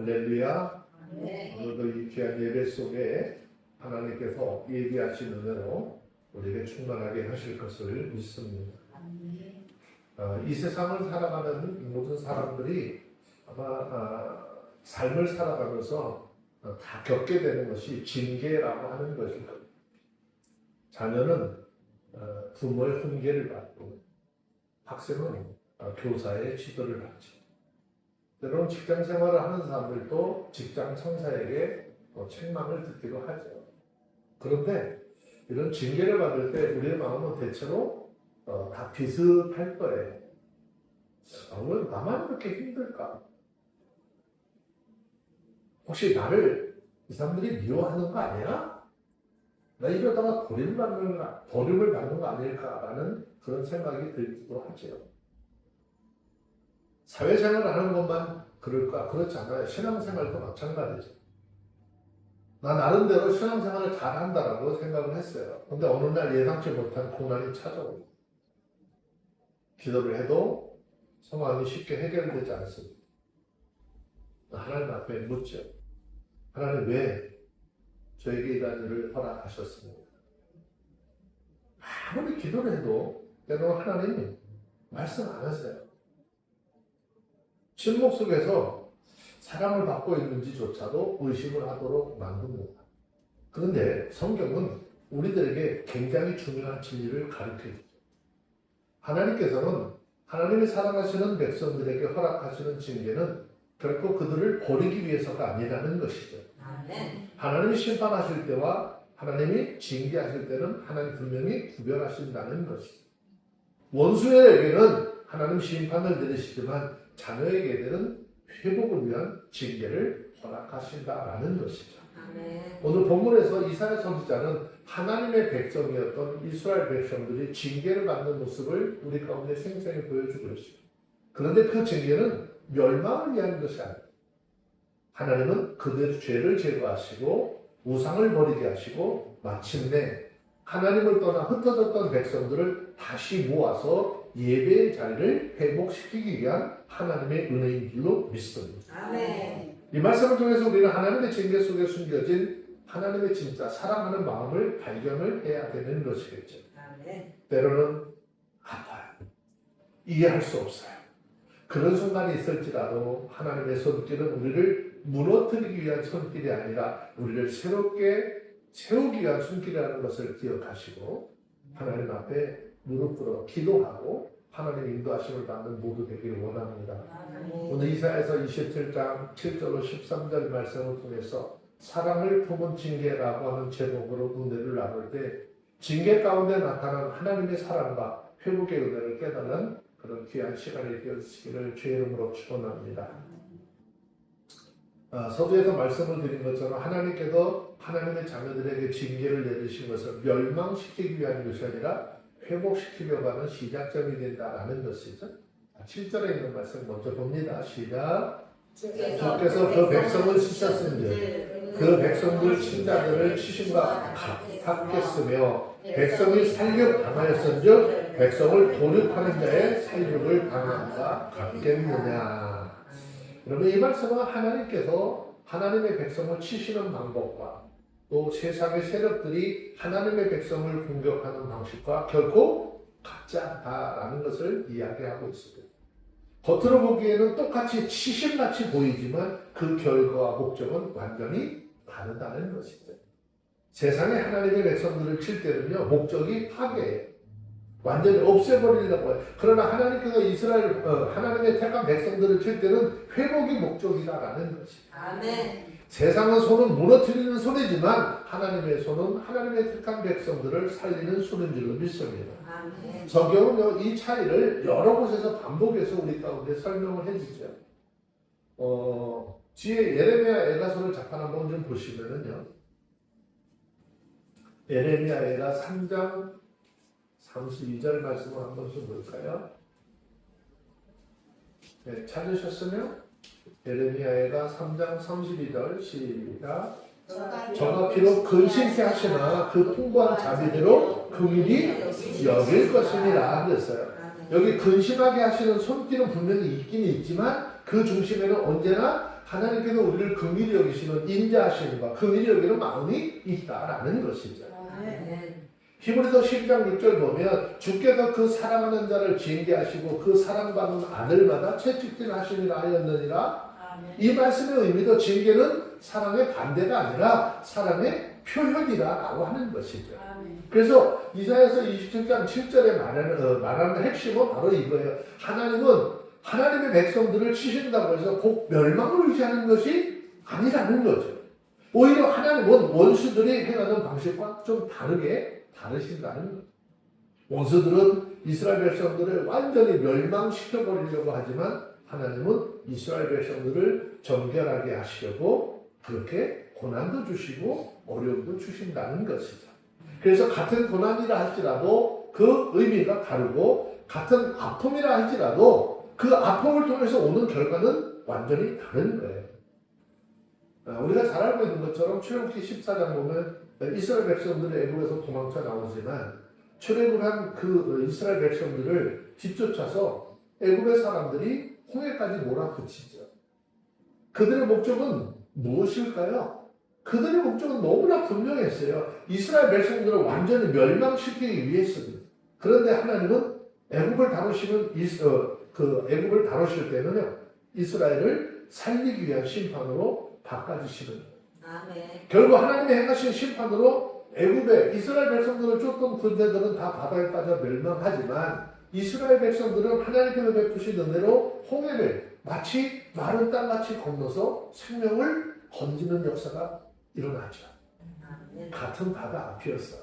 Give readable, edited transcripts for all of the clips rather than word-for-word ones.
할렐루야. 오늘도 이 귀한 예배 속에 하나님께서 예비하신 은혜로 우리에게 충만하게 하실 것을 믿습니다. 이 세상을 살아가는 모든 사람들이 아마 삶을 살아가면서 다 겪게 되는 것이 징계라고 하는 것입니다. 자녀는 부모의 훈계를 받고 학생은 교사의 지도를 받죠. 때로는 직장 생활을 하는 사람들도 직장 상사에게 책망을 듣기도 하죠. 그런데 이런 징계를 받을 때 우리의 마음은 대체로 다 비슷할 거예요. 왜 나만 이렇게 힘들까? 혹시 나를 이 사람들이 미워하는 거 아니야? 나 이러다가 버림을 받는 거 아닐까라는 그런 생각이 들기도 하죠. 사회생활을 하는 것만 그럴까? 그렇지 않아요. 신앙생활도 마찬가지죠. 나 나름대로 신앙생활을 잘한다라고 생각을 했어요. 근데 어느 날 예상치 못한 고난이 찾아오고 기도를 해도 상황이 쉽게 해결되지 않습니다. 하나님 앞에 묻죠. 하나님 왜 저에게 이런 일을 허락하셨습니까? 아무리 기도를 해도 때로는 하나님이 말씀 안 하세요. 침묵 속에서 사랑을 받고 있는지조차도 의심을 하도록 만듭니다. 그런데 성경은 우리들에게 굉장히 중요한 진리를 가르쳐주죠. 하나님께서는 하나님이 사랑하시는 백성들에게 허락하시는 징계는 결코 그들을 버리기 위해서가 아니라는 것이죠. 하나님이 심판하실 때와 하나님이 징계하실 때는 하나님 분명히 구별하신다는 것이죠. 원수에게는 하나님 심판을 내리시지만 자녀에게는 회복을 위한 징계를 허락하신다라는 것이죠. 오늘 본문에서 이사야 선지자는 하나님의 백성이었던 이스라엘 백성들이 징계를 받는 모습을 우리 가운데 생생히 보여주고 있습니다. 그런데 그 징계는 멸망을 위한 것이 아닙니다. 하나님은 그들의 죄를 제거하시고 우상을 버리게 하시고 마침내 하나님을 떠나 흩어졌던 백성들을 다시 모아서 예배의 자리를 회복시키기 위한 하나님의 은혜인 줄로 믿습니다. 아멘. 이 말씀을 통해서 우리는 하나님의 징계 속에 숨겨진 하나님의 진짜 사랑하는 마음을 발견을 해야 되는 것이겠죠. 아멘. 때로는 아파요. 이해할 수 없어요. 그런 순간이 있을지라도 하나님의 손길은 우리를 무너뜨리기 위한 손길이 아니라 우리를 새롭게 세우기 위한 손길이라는 것을 기억하시고 하나님 앞에 무릎 꿇어 기도하고 하나님의 인도하심을 받는 모두 되기를 원합니다. 오늘 이사야서 27장 7절로 13절 말씀을 통해서 사랑을 품은 징계라고 하는 제목으로 은혜를 나눌 때 징계 가운데 나타난 하나님의 사랑과 회복의 은혜를 깨닫는 그런 귀한 시간이 되어지기를 주의 이름으로 축원합니다. 서두에서 말씀을 드린 것처럼 하나님께서 하나님의 자녀들에게 징계를 내리신 것을 멸망시키기 위한 것이 아니라 회복시키려고 하는 시작점이 된다라는 것이죠. 7절에 있는 말씀 먼저 봅니다. 시작. 주께서 그 백성을 치셨은즉 그 백성들 친자들을 치심과 같겠으며 백성이 살육 당하였은즉 백성을 도륙하는 자의 살육을 당함과 같겠느냐. 그러면 이 말씀은 하나님께서 하나님의 백성을 치시는 방법과 또 세상의 세력들이 하나님의 백성을 공격하는 방식과 결코 같지 않다라는 것을 이야기하고 있습니다. 겉으로 보기에는 똑같이 치심같이 보이지만 그 결과와 목적은 완전히 다르다는 것이죠. 세상에 하나님의 백성들을 칠 때는요, 목적이 파괴예요. 완전히 없애버리려고 해요. 그러나 하나님께서 이스라엘 하나님의 택한 백성들을 칠 때는 회복이 목적이다라는 것이죠. 아멘. 세상은 손은 무너뜨리는 손이지만 하나님의 손은 하나님의 택한 백성들을 살리는 손인 줄로 믿습니다. 아멘. 성경은 이 차이를 여러 곳에서 반복해서 우리 가운데 설명을 해주죠. 뒤에 예레미야 에가서를 잠깐 한번 좀 보시면은요. 예레미야 에가 3장 32절 말씀을 한번 좀 볼까요? 네, 찾으셨으면 예레미야가 3장 32절 시작. 저가 비록 근심케 하시나 그 풍부한 자비대로 긍휼히 여길 것이니라 그랬어요. 여기 근심하게 하시는 손길은 분명히 있긴 있지만 그 중심에는 언제나 하나님께서 우리를 긍휼히 여기시는 인자하심과 긍휼히 여기는 마음이 있다라는 것이죠. 히브리서 10장 6절 보면 주께서 그 사랑하는 자를 징계하시고 그 사랑받는 아들마다 채찍질 하시니라 하였느니라. 이 말씀의 의미도 징계는 사랑의 반대가 아니라 사랑의 표현이라고 하는 것이죠. 그래서 이사야서 27장 7절에 말하는 핵심은 바로 이거예요. 하나님은 하나님의 백성들을 치신다고 해서 곧 멸망을 의지하는 것이 아니라는 거죠. 오히려 하나님은 원수들이 행하는 방식과 좀 다르신다는 거죠. 원수들은 이스라엘 백성들을 완전히 멸망시켜버리려고 하지만 하나님은 이스라엘 백성들을 정결하게 하시려고 그렇게 고난도 주시고 어려움도 주신다는 것이죠. 그래서 같은 고난이라 할지라도 그 의미가 다르고 같은 아픔이라 할지라도 그 아픔을 통해서 오는 결과는 완전히 다른 거예요. 우리가 잘 알고 있는 것처럼 출애굽기 14장 보면 이스라엘 백성들이 애굽에서 도망쳐 나오지만 출애굽을 한 그 이스라엘 백성들을 뒤쫓아서 애굽의 사람들이 홍해까지 몰아붙이죠. 그들의 목적은 무엇일까요? 그들의 목적은 너무나 분명했어요. 이스라엘 백성들을 완전히 멸망시키기 위해서입니다. 그런데 하나님은 애굽을 다루실 때는요, 이스라엘을 살리기 위한 심판으로 바꿔주시는 거예요. 결국 하나님의 행하신 심판으로 애굽에 이스라엘 백성들을 쫓던 군대들은 다 바다에 빠져 멸망하지만 이스라엘 백성들은 하나님께서 베푸신 은혜로 홍해를 마치 마른 땅같이 건너서 생명을 건지는 역사가 일어나죠. 같은 바다 앞이었어요.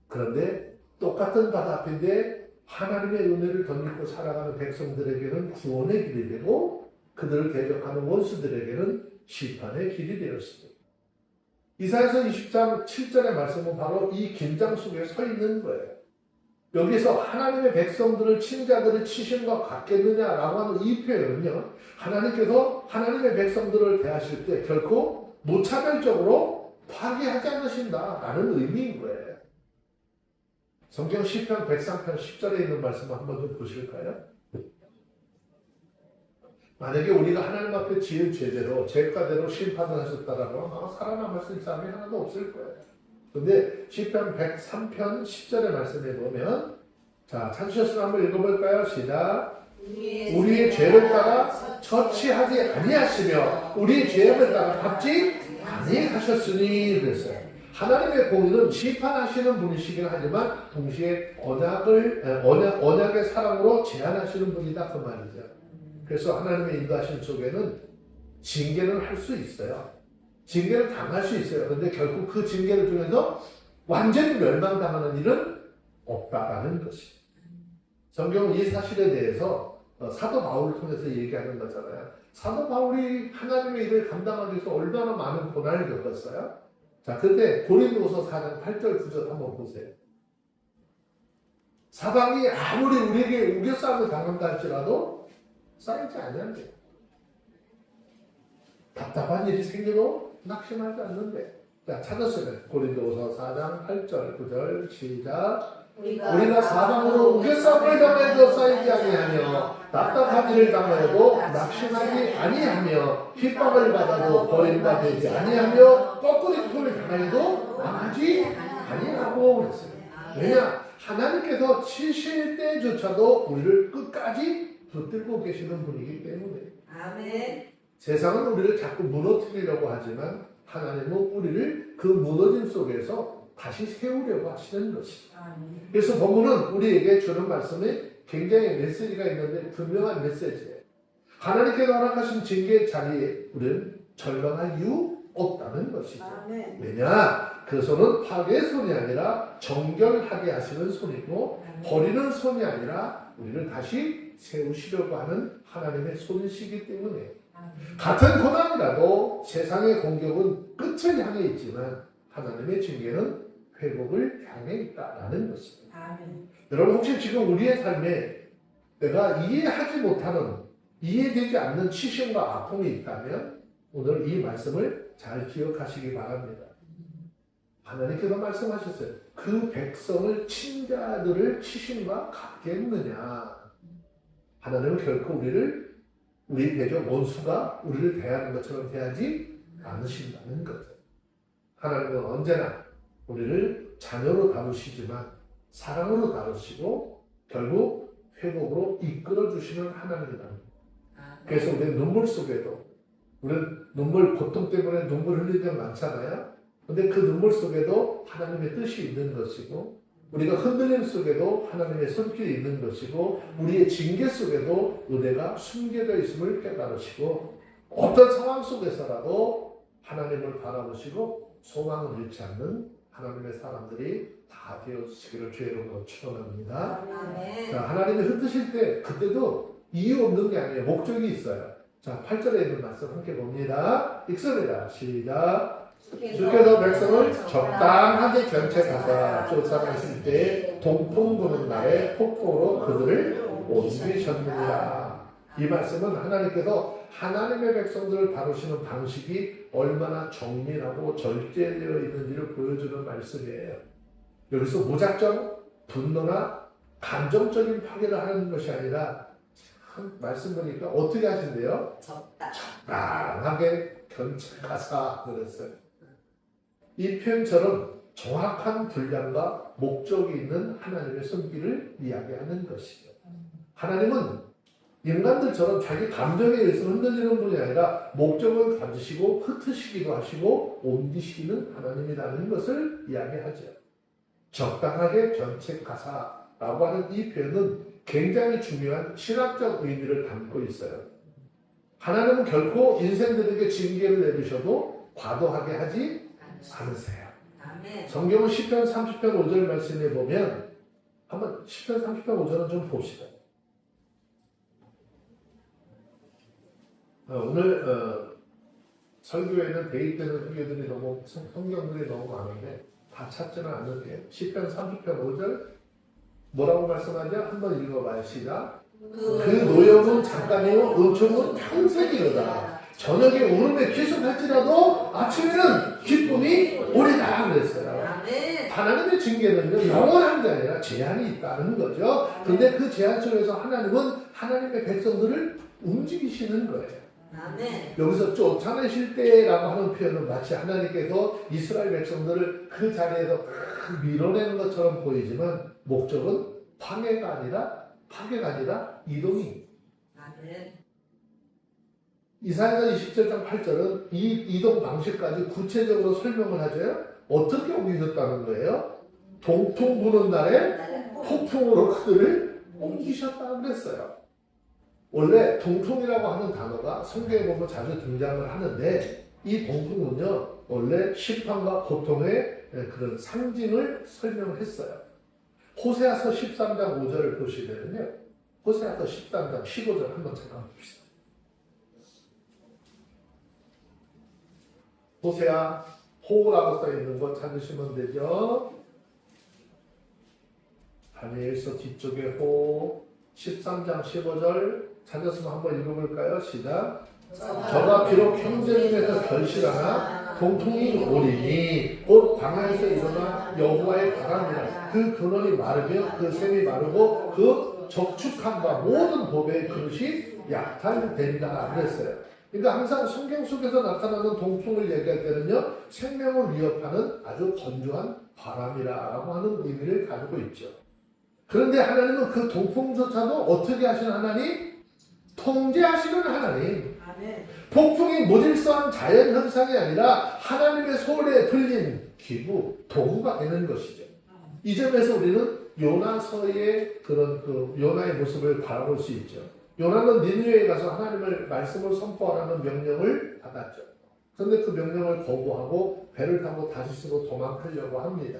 그런데 똑같은 바다 앞인데 하나님의 은혜를 덧입고 살아가는 백성들에게는 구원의 길이 되고 그들을 대적하는 원수들에게는 심판의 길이 되었습니다. 이사야서 20장 7절의 말씀은 바로 이 긴장 속에 서 있는 거예요. 여기서 하나님의 백성들을 친자들의 치심과 같겠느냐라고 하는 이 표현은요, 하나님께서 하나님의 백성들을 대하실 때 결코 무차별적으로 파괴하지 않으신다라는 의미인 거예요. 성경 시편 103편 10절에 있는 말씀 한번 좀 보실까요? 만약에 우리가 하나님 앞에 지은 죄대로 죄가대로 심판을 하셨다라고 하면 살아남을 수 있는 사람이 하나도 없을 거예요. 그런데 시편 103편 10절의 말씀에 보면, 자, 찾으셨으면 한번 읽어볼까요? 시작. 우리의 죄를 따라 처치하지 아니하시며 우리의 죄악을 따라 갚지 아니하셨으니 그랬어요. 하나님의 공의는 심판하시는 분이시긴 하지만 동시에 언약의 사랑으로 제한하시는 분이다 그 말이죠. 그래서 하나님의 인도하심 속에는 징계는 할 수 있어요. 징계를 당할 수 있어요. 그런데 결국 그 징계를 통해서 완전히 멸망당하는 일은 없다라는 것이죠. 성경은 이 사실에 대해서 사도 바울을 통해서 얘기하는 거잖아요. 사도 바울이 하나님의 일을 감당하기 위해서 얼마나 많은 고난을 겪었어요. 자, 그때 고린도서 4장 8절 9절 한번 보세요. 사방이 아무리 우리에게 우겨싸움을 당한다 할지라도 쌓이지 않는데 답답한 일이 생겨도 낙심하지 않는데. 자, 찾았으면 고린도서 4장 8절 9절 시작. 우리가 사방으로 우겨싸움을 당해도 쌓이지 아니하며 답답한 일을 당해도 낙심하지 아니하며 핍박을 받아도 버림받지 아니하며 거꾸리통을 당해도 망하지 아니하고 그랬어요. 왜냐? 하나님께서 치실 때조차도 우리를 끝까지 붙들고 계시는 분이기 때문에. 아멘. 세상은 우리를 자꾸 무너뜨리려고 하지만 하나님은 우리를 그 무너짐 속에서 다시 세우려고 하시는 것입니다. 그래서 본문은 우리에게 주는 말씀에 굉장히 메시지가 있는데 분명한 메시지예요. 하나님께서 허락하신 징계의 자리에 우리는 절망할 이유 없다는 것이죠. 왜냐? 그 손은 파괴의 손이 아니라 정결하게 하시는 손이고 버리는 손이 아니라 우리를 다시 세우시려고 하는 하나님의 손이시기 때문에 같은 고난이라도 세상의 공격은 끝을 향해 있지만 하나님의 징계는 회복을 향해 있다라는 것입니다. 아멘. 여러분 혹시 지금 우리의 삶에 내가 이해하지 못하는, 이해되지 않는 치심과 아픔이 있다면 오늘 이 말씀을 잘 기억하시기 바랍니다. 하나님께서 말씀하셨어요. 그 백성을 친자들을 치심과 같겠느냐. 하나님은 결코 우리를 우리 대적 원수가 우리를 대하는 것처럼 대하지 않으신다는 거죠. 하나님은 언제나 우리를 자녀로 다루시지만 사랑으로 다루시고 결국 회복으로 이끌어 주시는 하나님이다. 그래서 우리는 눈물 속에도, 우리는 고통 때문에 눈물 흘릴 때 많잖아요. 근데 그 눈물 속에도 하나님의 뜻이 있는 것이고, 우리가 흔들림 속에도 하나님의 손길이 있는 것이고, 우리의 징계 속에도 은혜가 숨겨져 있음을 깨달으시고, 어떤 상황 속에서라도 하나님을 바라보시고 소망을 잃지 않는 하나님의 사람들이 다 되어주시기를 주의 이름으로 축원합니다. 자, 하나님이 흩으실 때 그때도 이유 없는 게 아니에요. 목적이 있어요. 자, 8절에 있는 말씀 함께 봅니다. 읽습니다. 시작. 주께서 백성을 적당하게 견책하사 쫓아가실 때 동풍 부는 날에 폭풍으로 그들을 옮기셨느니라. 이 말씀은 하나님께서 하나님의 백성들을 다루시는 방식이 얼마나 정밀하고 절제되어 있는지를 보여주는 말씀이에요. 여기서 무작정 분노나 감정적인 파괴를 하는 것이 아니라 말씀 보니까 어떻게 하신대요? 적당하게 견책하사 그랬어요. 이 표현처럼 정확한 분량과 목적이 있는 하나님의 손길을 이야기하는 것이죠. 하나님은 인간들처럼 자기 감정에 의해서 흔들리는 분이 아니라 목적을 가지시고 흩으시기도 하시고 옮기시는 하나님이라는 것을 이야기하죠. 적당하게 견책하사라고 하는 이 표현은 굉장히 중요한 신학적 의미를 담고 있어요. 하나님은 결코 인생들에게 징계를 내리셔도 과도하게 하지 않으세요. 성경은 시편 30편 5절 말씀에 보면 한번 시편 30편 5절은 좀 봅시다. 오늘 설교에는 대입되는 설교들이 너무 성경들이 너무 많은데 다 찾지는 않을게요. 시편 30편 5절 뭐라고 말씀하냐? 한번 읽어봐요. 시작. 그 노염은 잠깐이요 은총은 평생이로다. 저녁에 울음에 계속할지라도 아침에는 기쁨이 오리다 그랬어요. 하나님의 징계는요 영원한 게 아니라 제한이 있다는 거죠. 근데 그 제한 속에서 하나님은 하나님의 백성들을 움직이시는 거예요. 여기서 쫓아내실 때라고 하는 표현은 마치 하나님께서 이스라엘 백성들을 그 자리에서 밀어내는 것처럼 보이지만 목적은 파괴가 아니라 이동이. 이사야 27장 8절은 이 이동 방식까지 구체적으로 설명을 하죠. 어떻게 옮기셨다는 거예요? 동풍 부는 날에 폭풍으로 그들을 옮기셨다고 그랬어요. 원래 동풍이라고 하는 단어가 성경에 보면 자주 등장을 하는데 이 동풍은요 원래 심판과 고통의 그런 상징을 설명을 했어요. 호세아서 13장 5절을 보시면요 호세아서 13장 15절 한번 잠깐 봅시다. 호세아 호라고 써있는 거 찾으시면 되죠. 다니엘서 뒤쪽에 호 13장 15절 찾았으면 한번 읽어볼까요? 시작. 저가 비록 형제중에서 결실하나 동통이 오리니 곧 광야에서 일어나 여호와의 바람이라. 그 근원이 마르며 그 샘이 마르고 그 적축함과 모든 보배의 그릇이 약탈된다 그랬어요. 그러니까 항상 성경 속에서 나타나는 동풍을 얘기할 때는요 생명을 위협하는 아주 건조한 바람이라고 하는 의미를 가지고 있죠. 그런데 하나님은 그 동풍조차도 어떻게 하시는 하나님? 통제하시는 하나님. 폭풍이 무질서한 자연 현상이 아니라 하나님의 손에 들린 기구, 도구가 되는 것이죠. 이 점에서 우리는 요나서의 그런 요나의 모습을 바라볼 수 있죠. 요나는 니느웨에 가서 하나님의 말씀을 선포하라는 명령을 받았죠. 그런데 그 명령을 거부하고 배를 타고 다시스로 도망하려고 합니다.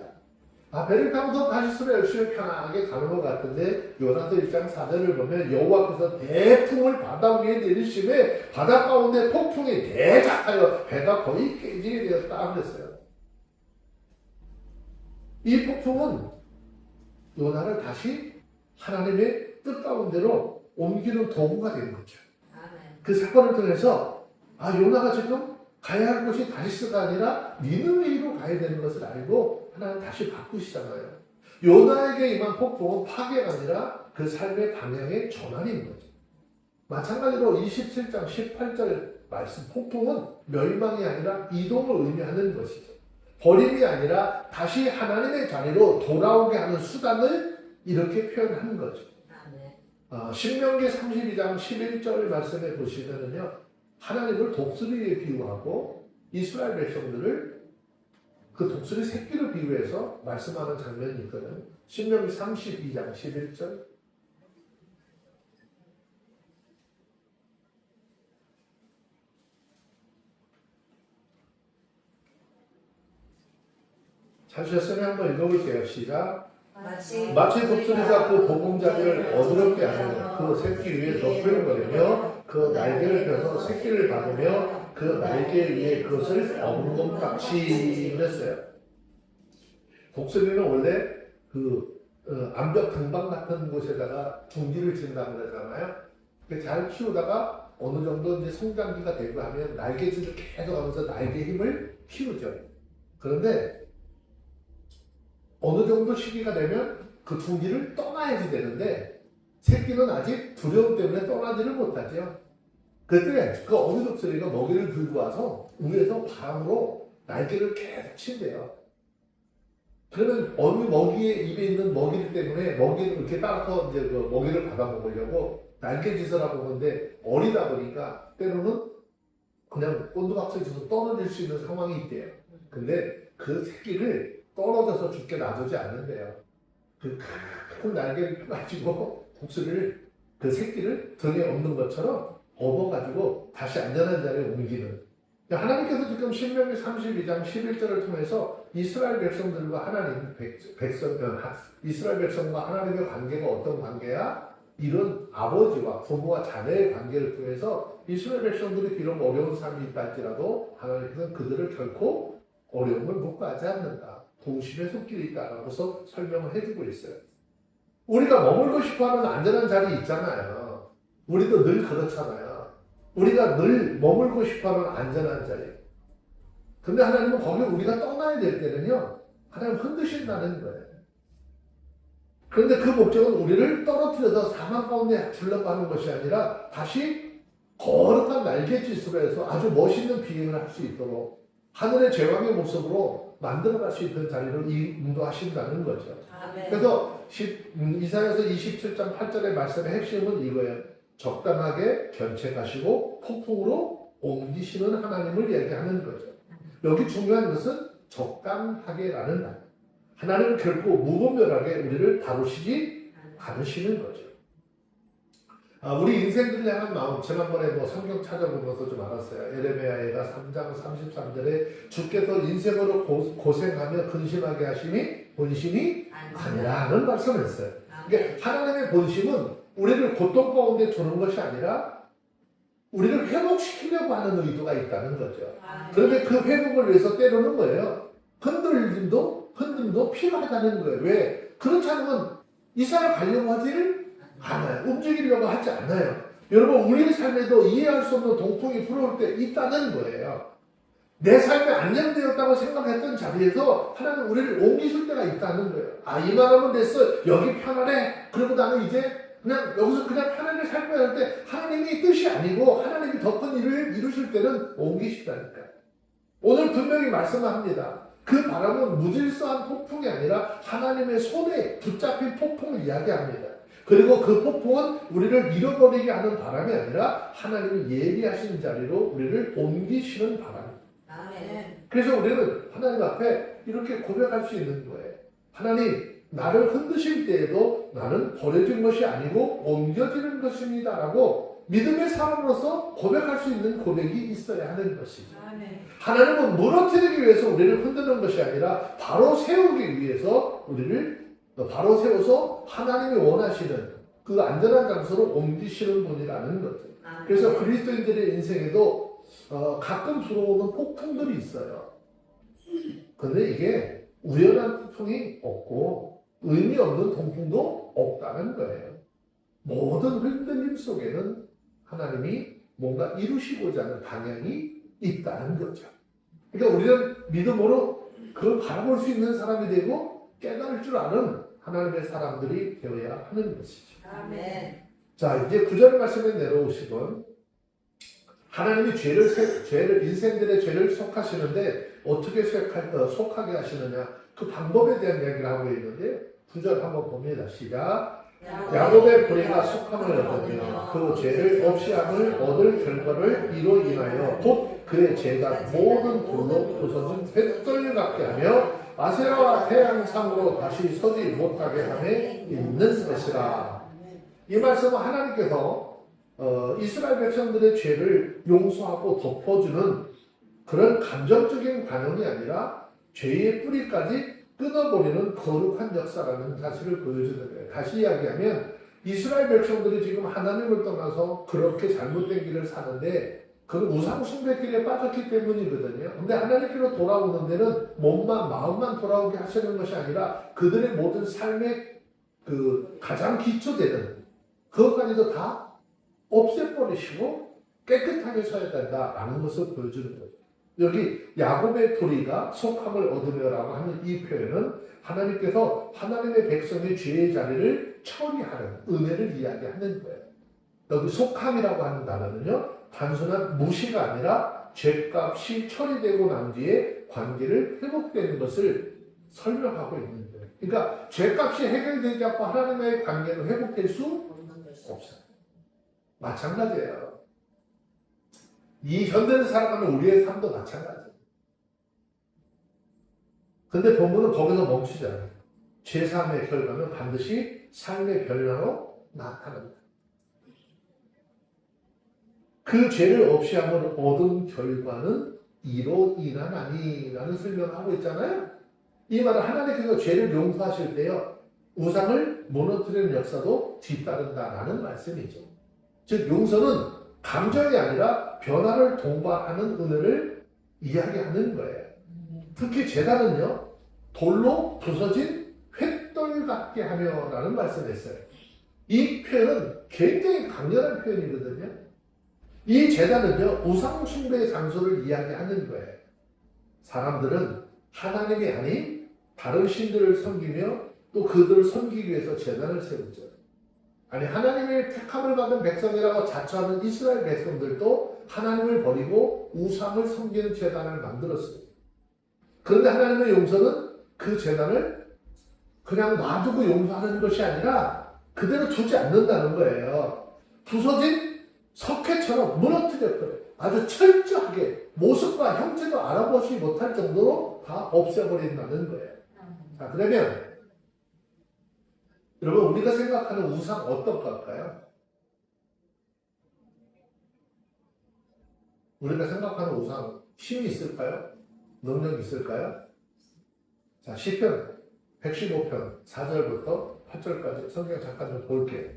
배를 타고 다시스로 열심히 편하게 가는 것 같은데 요나서 1장 4절을 보면 여호와께서 대풍을 바다 위에 내리시매 바다 가운데 폭풍이 대작하여 배가 거의 깨지게 되었다 그랬어요. 이 폭풍은 요나를 다시 하나님의 뜻 가운데로 옮기는 도구가 된 거죠. 그 사건을 통해서 요나가 지금 가야 할 곳이 다시스가 아니라 니느웨로 가야 되는 것을 알고 하나님 다시 바꾸시잖아요. 요나에게 임한 폭풍은 파괴가 아니라 그 삶의 방향의 전환인 거죠. 마찬가지로 27장 18절 말씀 폭풍은 멸망이 아니라 이동을 의미하는 것이죠. 버림이 아니라 다시 하나님의 자리로 돌아오게 하는 수단을 이렇게 표현하는 거죠. 신명기 32장 11절 말씀에 보시면은요, 하나님을 독수리에 비유하고 이스라엘 백성들을 그 독수리 새끼를 비유해서 말씀하는 장면이 있거든요. 신명기 32장 11절. 찾으셨으면 한번 읽어볼게요. 시작. 마치 독수리가 그 보금자리를 어지럽게 하며 그 새끼 위에 덮여버리며 그 날개를 펴서 새끼를 박으며 그 날개 위에 그것을 업은 것 같이 그랬어요. 독수리는 원래 암벽 등반 같은 곳에다가 둥지를 짓는다고 그러잖아요. 잘 키우다가 어느 정도 이제 성장기가 되고 하면 날개짓을 계속 하면서 날개 힘을 키우죠. 그런데 어느 정도 시기가 되면 그 둥지를 떠나야지 되는데 새끼는 아직 두려움 때문에 떠나지를 못하죠. 그때 그 어미 독수리가 먹이를 들고 와서 위에서 바람으로 날개를 계속 친대요. 그러면 어미 먹이의 입에 있는 먹이 때문에 먹이를 이렇게 따라서 이제 그 먹이를 받아 먹으려고 날개짓을 하고 오는데 어리다 보니까 때로는 그냥 꼰두박질 쳐서 떨어질 수 있는 상황이 있대요. 근데 그 새끼를 떨어져서 죽게 놔두지 않는데요. 그 큰 날개를 가지고 독수리를 그 새끼를 등에 업는 것처럼 업어가지고 다시 안전한 자리에 옮기는. 하나님께서 지금 신명기 32장 11절을 통해서 이스라엘 백성들과 이스라엘 백성과 하나님의 관계가 어떤 관계야? 이런 아버지와 부모와 자녀의 관계를 통해서 이스라엘 백성들이 비록 어려운 삶이 있다 할지라도 하나님께서는 그들을 결코 어려움을 묵과하지 않는다. 동심의 손길이 있다라고서 설명을 해주고 있어요. 우리가 머물고 싶어하는 안전한 자리 있잖아요. 우리도 늘 그렇잖아요. 우리가 늘 머물고 싶어하는 안전한 자리. 근데 하나님은 거기 우리가 떠나야 될 때는요, 하나님 흔드신다는 거예요. 그런데 그 목적은 우리를 떨어뜨려서 사망 가운데 주려고 하는 것이 아니라 다시 거룩한 날갯짓으로 해서 아주 멋있는 비행을 할 수 있도록 하늘의 제왕의 모습으로 만들어갈 수 있는 자리로 인도하신다는 거죠. 아멘. 그래서 이사야서 27장 8절의 말씀의 핵심은 이거예요. 적당하게 견책하시고 폭풍으로 옮기시는 하나님을 얘기하는 거죠. 여기 중요한 것은 적당하게라는 말. 하나님은 결코 무분별하게 우리를 다루시지 않으시는 거죠. 우리 인생들을 향한 마음, 지난번에 성경 찾아보면서 좀 알았어요. 에레미야가 3장 33절에 주께서 인생으로 고생하며 근심하게 하시니 본심이 아니라는 말씀을 했어요. 그러니까 하나님의 본심은 우리를 고통 가운데 두는 것이 아니라 우리를 회복시키려고 하는 의도가 있다는 거죠. 그런데 그 회복을 위해서 때로는 거예요. 흔들림도 필요하다는 거예요. 왜? 그렇지 않으면 이사를 가려고 하지를 않아요. 움직이려고 하지 않아요. 여러분, 우리 삶에도 이해할 수 없는 동풍이 불어올 때 있다는 거예요. 내 삶이 안정되었다고 생각했던 자리에서 하나님 우리를 옮기실 때가 있다는 거예요. 이만하면 됐어. 여기 편안해. 그리고 나는 이제 그냥 여기서 그냥 편안하게 살 거야 할 때 하나님이 뜻이 아니고 하나님이 더 큰 일을 이루실 때는 옮기시다니까요. 오늘 분명히 말씀합니다. 그 바람은 무질서한 폭풍이 아니라 하나님의 손에 붙잡힌 폭풍을 이야기합니다. 그리고 그 폭풍은 우리를 잃어버리게 하는 바람이 아니라 하나님이 예비하신 자리로 우리를 옮기시는 바람입니다. 아멘. 그래서 우리는 하나님 앞에 이렇게 고백할 수 있는 거예요. 하나님, 나를 흔드실 때에도 나는 버려진 것이 아니고 옮겨지는 것입니다 라고 믿음의 사람으로서 고백할 수 있는 고백이 있어야 하는 것이죠. 아멘. 하나님은 무너뜨리기 위해서 우리를 흔드는 것이 아니라 바로 세우기 위해서 우리를 바로 세워서 하나님이 원하시는 그 안전한 장소로 옮기시는 분이라는 거죠. 그래서 그리스도인들의 인생에도 가끔 들어오는 폭풍들이 있어요. 근데 이게 우연한 폭풍이 없고 의미 없는 동풍도 없다는 거예요. 모든 흔들림 속에는 하나님이 뭔가 이루시고자 하는 방향이 있다는 거죠. 그러니까 우리는 믿음으로 그걸 바라볼 수 있는 사람이 되고 깨달을 줄 아는 하나님의 사람들이 되어야 하는 것이죠. 아멘. 자, 이제 9절 말씀에 내려오시건 하나님이 인생들의 죄를 속하시는데 어떻게 속하게 하시느냐 그 방법에 대한 이야기를 하고 있는데 9절 한번 봅니다. 시작. 야곱의 불의가 속함을 얻으며 그 죄를 없이함을 얻을 결과를 이로 인하여 곧 그의 죄가 모든 돌로 부서진 횃돌 같게 하며 아세라와 태양상으로 다시 서지 못하게 함에 있는 것이라. 이 말씀은 하나님께서 이스라엘 백성들의 죄를 용서하고 덮어주는 그런 감정적인 반응이 아니라 죄의 뿌리까지 끊어버리는 거룩한 역사라는 사실을 보여주는 거예요. 다시 이야기하면 이스라엘 백성들이 지금 하나님을 떠나서 그렇게 잘못된 길을 사는데 그건 우상 숭배 길에 빠졌기 때문이거든요. 근데 하나님께로 돌아오는 데는 몸만 마음만 돌아오게 하시는 것이 아니라 그들의 모든 삶의 그 가장 기초되는 그것까지도 다 없애버리시고 깨끗하게 서야 된다라는 것을 보여주는 거죠. 여기 야곱의 불의가 속함을 얻으며라고 하는 이 표현은 하나님께서 하나님의 백성의 죄의 자리를 처리하는 은혜를 이야기하는 거예요. 여기 속함이라고 하는 단어는요, 단순한 무시가 아니라 죄값이 처리되고 난 뒤에 관계를 회복되는 것을 설명하고 있는 거예요. 그러니까 죄값이 해결되지 않고 하나님의 관계는 회복될 수 없어요. 마찬가지예요. 이 현대를 살아가는 우리의 삶도 마찬가지예요. 근데 본문은 거기서 멈추지 않아요. 죄사함의 결과는 반드시 삶의 변화로 나타납니다. 그 죄를 없이 함을 얻은 결과는 이로 인하나니 라는 설명을 하고 있잖아요. 이 말은 하나님께서 죄를 용서하실 때요, 우상을 무너뜨리는 역사도 뒤따른다라는 말씀이죠. 즉 용서는 감정이 아니라 변화를 동반하는 은혜를 이야기하는 거예요. 특히 제단은요, 돌로 부서진 횃돌 같게 하며 라는 말씀을 했어요. 이 표현은 굉장히 강렬한 표현이거든요. 이 제단은요, 우상 숭배의 장소를 이야기하는 거예요. 사람들은 하나님이 아닌 다른 신들을 섬기며 또 그들을 섬기기 위해서 제단을 세우죠. 아니, 하나님의 택함을 받은 백성이라고 자처하는 이스라엘 백성들도 하나님을 버리고 우상을 섬기는 제단을 만들었어요. 그런데 하나님의 용서는 그 제단을 그냥 놔두고 용서하는 것이 아니라 그대로 두지 않는다는 거예요. 부서진 석회처럼 무너뜨렸거든요. 아주 철저하게 모습과 형체도 알아보지 못할 정도로 다 없애버린다는 거예요. 자, 그러면 여러분, 우리가 생각하는 우상 어떤 걸까요? 우리가 생각하는 우상 힘이 있을까요? 능력이 있을까요? 자, 시편 115편 4절부터 8절까지 성경 잠깐 좀 볼게요.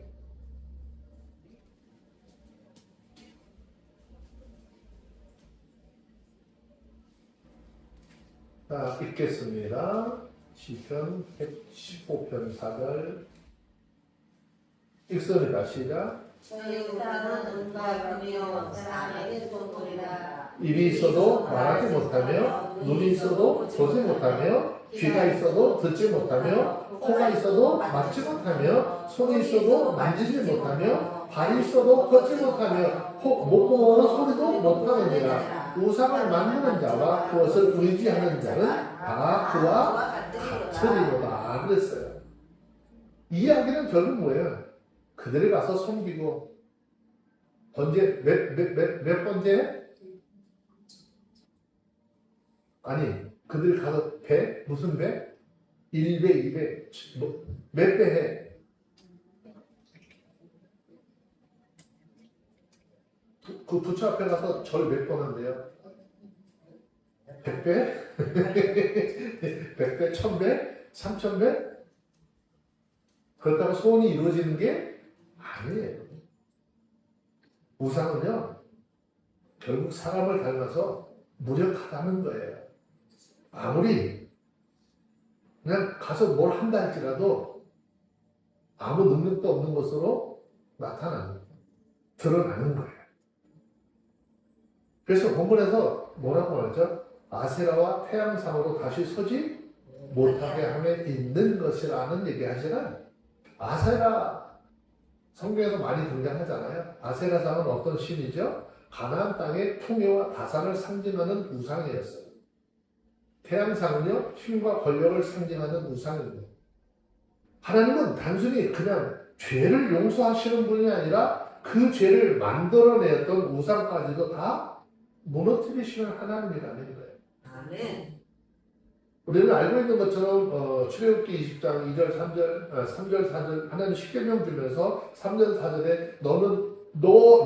자, 읽겠습니다. 시편 115편 4절 읽습니다. 시작. 저희 우상은 은과 금이요 사람에게 쏟으리라. 입이 있어도 말하지 못하며 눈이 있어도 보지 못하며 귀가 있어도 듣지 못하며 코가 있어도 맡지 못하며 손이 있어도 만지지 못하며 발이 있어도 걷지 못하며 목구멍으로 소리도 못하느니라. 우상을 만드는 자와 그것을 의지하는 자는 다 그와 같으리로다 그랬어요. 이 이야기는 결국 뭐예요? 그들이 가서 섬기고 번째 몇 번째? 아니, 그들이 가서 배? 무슨 배? 1배, 2배, 몇 배 해? 그 부처 앞에 가서 절 몇 번 한대요? 100배? 100배? 1000배? 3000배? 그렇다고 소원이 이루어지는 게 아니에요. 우상은요, 결국 사람을 닮아서 무력하다는 거예요. 아무리 그냥 가서 뭘 한다 할지라도 아무 능력도 없는 것으로 나타나는, 드러나는 거예요. 그래서 본문에서 뭐라고 하죠? 아세라와 태양상으로 다시 서지 못하게 함에 있는 것이라는 얘기 하시는, 아세라 성경에서 많이 등장하잖아요. 아세라상은 어떤 신이죠? 가나안 땅의 풍요와 다산을 상징하는 우상이었어요. 태양상은요, 힘과 권력을 상징하는 우상입니다. 하나님은 단순히 그냥 죄를 용서하시는 분이 아니라 그 죄를 만들어냈던 우상까지도 다 무너뜨리시는 하나님이라는 거예요. 아멘. 우리는 알고 있는 것처럼 출애굽기 20장 2절, 3절, 4절 하나님 십계명 주면서 3절, 4절에 너는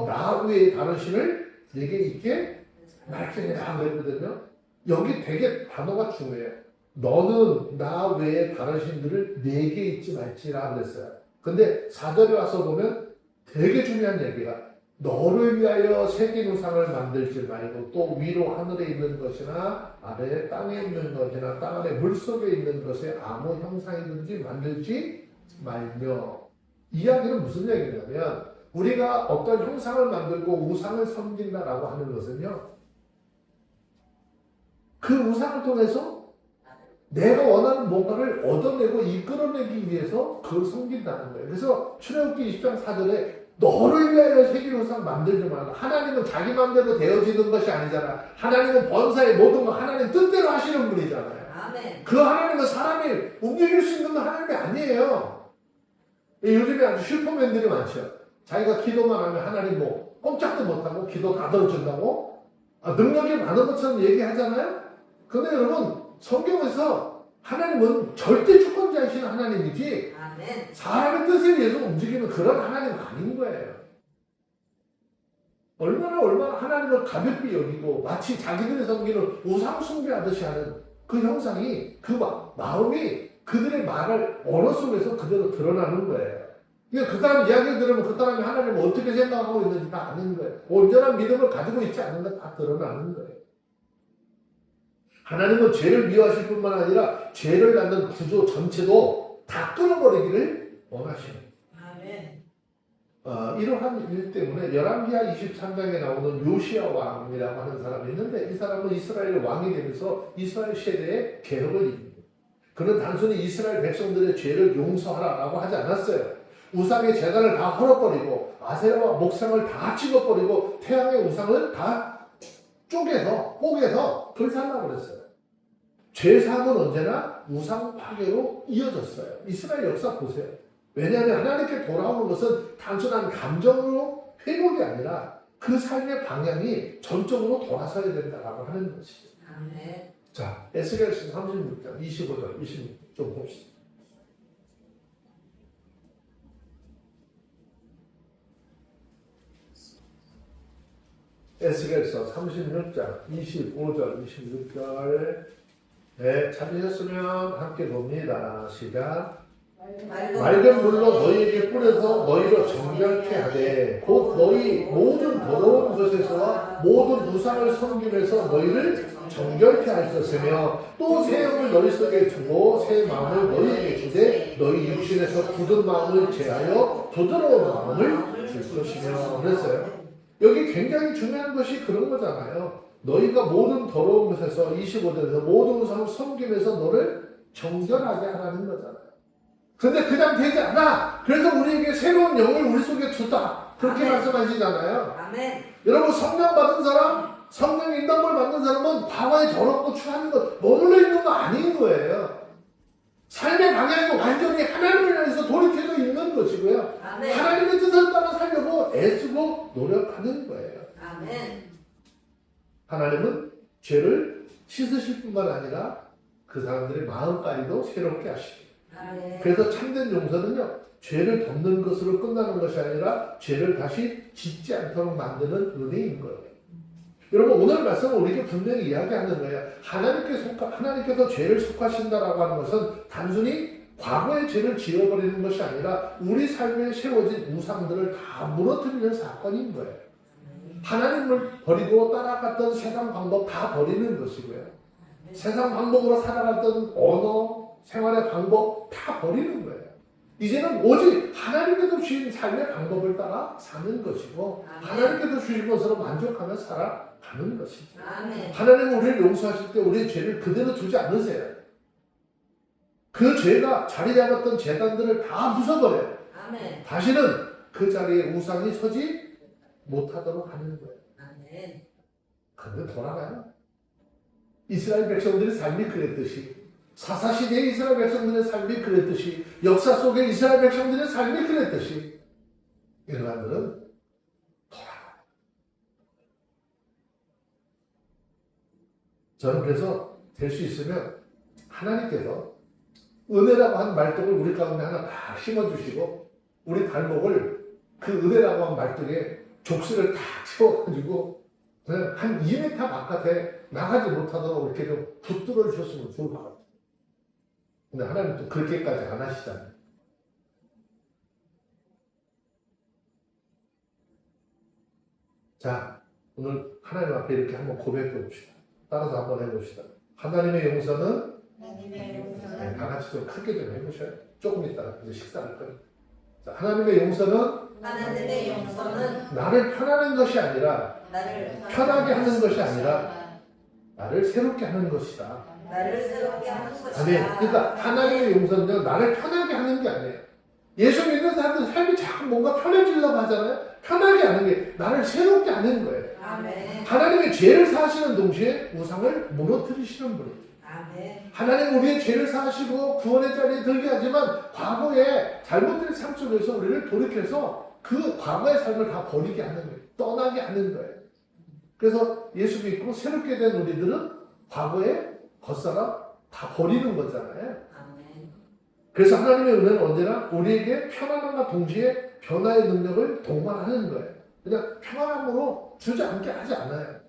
나 외에 다른 신을 내게 있게 말지니라 그랬거든요. 여기 되게 단어가 중요해요. 너는 나 외에 다른 신들을 내게 있지 말지라 그랬어요. 근데 4절에 와서 보면 되게 중요한 얘기가 너를 위하여 새긴 우상을 만들지 말고 또 위로 하늘에 있는 것이나 아래 땅에 있는 것이나 땅 아래 물속에 있는 것에 아무 형상이든지 만들지 말며. 이야기는 무슨 얘기냐면 우리가 어떤 형상을 만들고 우상을 섬긴다라고 하는 것은요, 그 우상을 통해서 내가 원하는 뭔가를 얻어내고 이끌어내기 위해서 그걸 섬긴다는 거예요. 그래서 출애굽기 20장 4절에 너를 위하여 새긴 우상 만들지 말라. 하나님은 자기 마음대로 되어지는 것이 아니잖아. 하나님은 번사의 모든 거 하나님 뜻대로 하시는 분이잖아요. 아멘. 그 하나님은 사람이 움직일 수 있는 하나님이 아니에요. 요즘에 아주 슈퍼맨들이 많죠. 자기가 기도만 하면 하나님 뭐 꼼짝도 못하고 기도 다 들어준다고 능력이 많은 것처럼 얘기하잖아요. 근데 여러분, 성경에서 하나님은 절대 주권자이신 하나님이지 아멘. 사람의 뜻에 의해서 움직이는 그런 하나님은 아닌 거예요. 얼마나 하나님을 가볍게 여기고 마치 자기들이 섬기는 우상 숭배하듯이 하는 그 형상이, 그 마음이 그들의 말을 언어 속에서 그대로 드러나는 거예요. 그러니까 그 사람 이야기를 들으면 그 사람이 하나님을 어떻게 생각하고 있는지 다 아는 거예요. 온전한 믿음을 가지고 있지 않은 건 다 드러나는 거예요. 하나님은 죄를 미워하실 뿐만 아니라 죄를 낳는 구조 전체도 다 끊어버리기를 원하시는 거예요. 아멘. 이러한 일 때문에 열왕기하 23장에 나오는 요시야 왕이라고 하는 사람이 있는데 이 사람은 이스라엘 왕이 되면서 이스라엘 세대의 개혁을 이룹니다. 그는 단순히 이스라엘 백성들의 죄를 용서하라라고 하지 않았어요. 우상의 제단을 다 헐어버리고 아세라와 목상을 다 찍어버리고 태양의 우상을 다 쪼개서 불살라고 그랬어요. 죄사함은 언제나 우상 파괴로 이어졌어요. 이스라엘 역사 보세요. 왜냐하면 하나님께 돌아오는 것은 단순한 감정으로 회복이 아니라 그 삶의 방향이 전적으로 돌아서야 된다라고 하는 것이죠. 아멘. 자, 에스겔서 36장 25절 26절 좀 봅시다. 에스겔서 36장 25절 26절 찾으셨으면 함께 봅니다. 시작. 맑은 물로 너희에게 뿌려서 너희를 정결케 하되 곧 너희 모든 더러운 것에서와 모든 우상을 섬김에서 너희를 정결케 하셨으며 또 새 영을 너희 속에 두고 새 마음을 너희에게 주되 너희 육신에서 굳은 마음을 제하여 부드러운 마음을 줄 것이며 그랬어요. 여기 굉장히 중요한 것이 그런 거잖아요. 너희가 모든 더러운 것에서 25절에서 모든 우상을 섬김에서 너를 정결하게 하라는 거잖아요. 근데 그냥 되지 않아. 그래서 우리에게 새로운 영을 우리 속에 주다. 그렇게 아멘. 말씀하시잖아요. 아멘. 여러분 성령 받은 사람, 성령 인도를 받는 사람은 과거에 더럽고 추한 것 머물러 있는 거 아닌 거예요. 삶의 방향이 완전히 하나님을 향해서 돌이켜서 있는 것이고요. 아멘. 하나님의 뜻을 따라 살려고 애쓰고 노력하는 거예요. 아멘. 하나님은 죄를 씻으실 뿐만 아니라 그 사람들의 마음까지도 새롭게 하시고 아멘. 그래서 참된 용서는요 죄를 덮는 것으로 끝나는 것이 아니라 죄를 다시 짓지 않도록 만드는 은혜인 거예요. 여러분 오늘 말씀은 우리에게 분명히 이야기하는 거예요. 하나님께서 죄를 속하신다라고 하는 것은 단순히 과거의 죄를 지워버리는 것이 아니라 우리 삶에 세워진 우상들을 다 무너뜨리는 사건인 거예요. 하나님을 버리고 따라갔던 세상 방법 다 버리는 것이고요. 세상 방법으로 살아갔던 언어, 생활의 방법 다 버리는 거예요. 이제는 오직 하나님께서 주신 삶의 방법을 따라 사는 것이고 하나님께서 주신 것으로 만족하며 살아가는 것이죠. 하나님은 우리를 용서하실 때 우리의 죄를 그대로 두지 않으세요. 그 죄가 자리 잡았던 재단들을 다 부숴버려요. 다시는 그 자리에 우상이 서지 못하도록 하는 거예요. 아멘. 근데 돌아가요. 이스라엘 백성들의 삶이 그랬듯이, 사사시대의 이스라엘 백성들의 삶이 그랬듯이, 역사 속의 이스라엘 백성들의 삶이 그랬듯이 인간들은 돌아가요. 저는 그래서 될 수 있으면 하나님께서 은혜라고 하는 말뚝을 우리 가운데 하나 딱 심어주시고 우리 발목을 그 은혜라고 하는 말뚝에 족쇄를 딱 채워가지고 그냥 한 2m 바깥에 나가지 못하도록 이렇게 좀 붙들어 주셨으면 좋을 것 같아요. 근데 하나님 또 그렇게까지 안 하시잖아요. 자, 오늘 하나님 앞에 이렇게 한번 고백해 봅시다. 따라서 한번 해봅시다. 하나님의 용서는 네, 다 같이 좀 크게 좀 해보셔요. 조금 있다가 이제 식사할 거예요. 자, 하나님의 용서는 나를 편하는 것이 아니라 편하게 하는 것이 아니라 나를 새롭게 하는 것이다. 아니, 그러니까 하나님의 용서는 나를 편하게 하는 게 아니에요. 예수 믿는 사람들 삶이 자꾸 뭔가 편해지려고 하잖아요. 편하게 하는 게 나를 새롭게 하는 거예요. 아멘. 하나님의 죄를 사하시는 동시에 우상을 무너뜨리시는 분이에요. 아멘. 하나님 우리의 죄를 사하시고 구원의 자리에 들게 하지만 과거의 잘못된 삶 속에서 우리를 돌이켜서 그 과거의 삶을 다 버리게 하는 거예요. 떠나게 하는 거예요. 그래서 예수 믿고 새롭게 된 우리들은 과거의 겉사가 다 버리는 거잖아요. 아멘. 그래서 하나님의 은혜는 언제나 우리에게 편안함과 동시에 변화의 능력을 동반하는 거예요. 그냥 평안함으로 주저앉게 하지 않아요.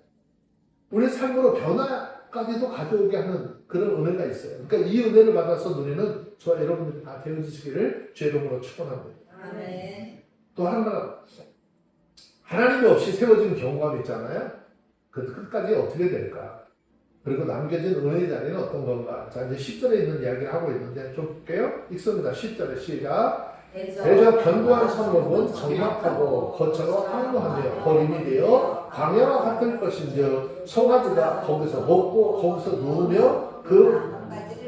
우리 삶으로 변화까지도 가져오게 하는 그런 은혜가 있어요. 그러니까 이 은혜를 받아서 누리는 저와 여러분들이 다 되어주시기를 주의 이름으로 축원합니다. 아멘. 또 하나, 하나님이 없이 세워진 경험이 있잖아요. 그 끝까지 어떻게 될까? 그리고 남겨진 은혜의 자리는 어떤 건가? 자, 이제 10절에 있는 이야기를 하고 있는데 좀 볼게요. 읽습니다. 10절에 시작. 대저 견고한 성읍은 적막하고 거처로 항로하며 버림이 되어 광야와 같을 것인즉 송아지가 거기서 먹고 거기서 누우며 그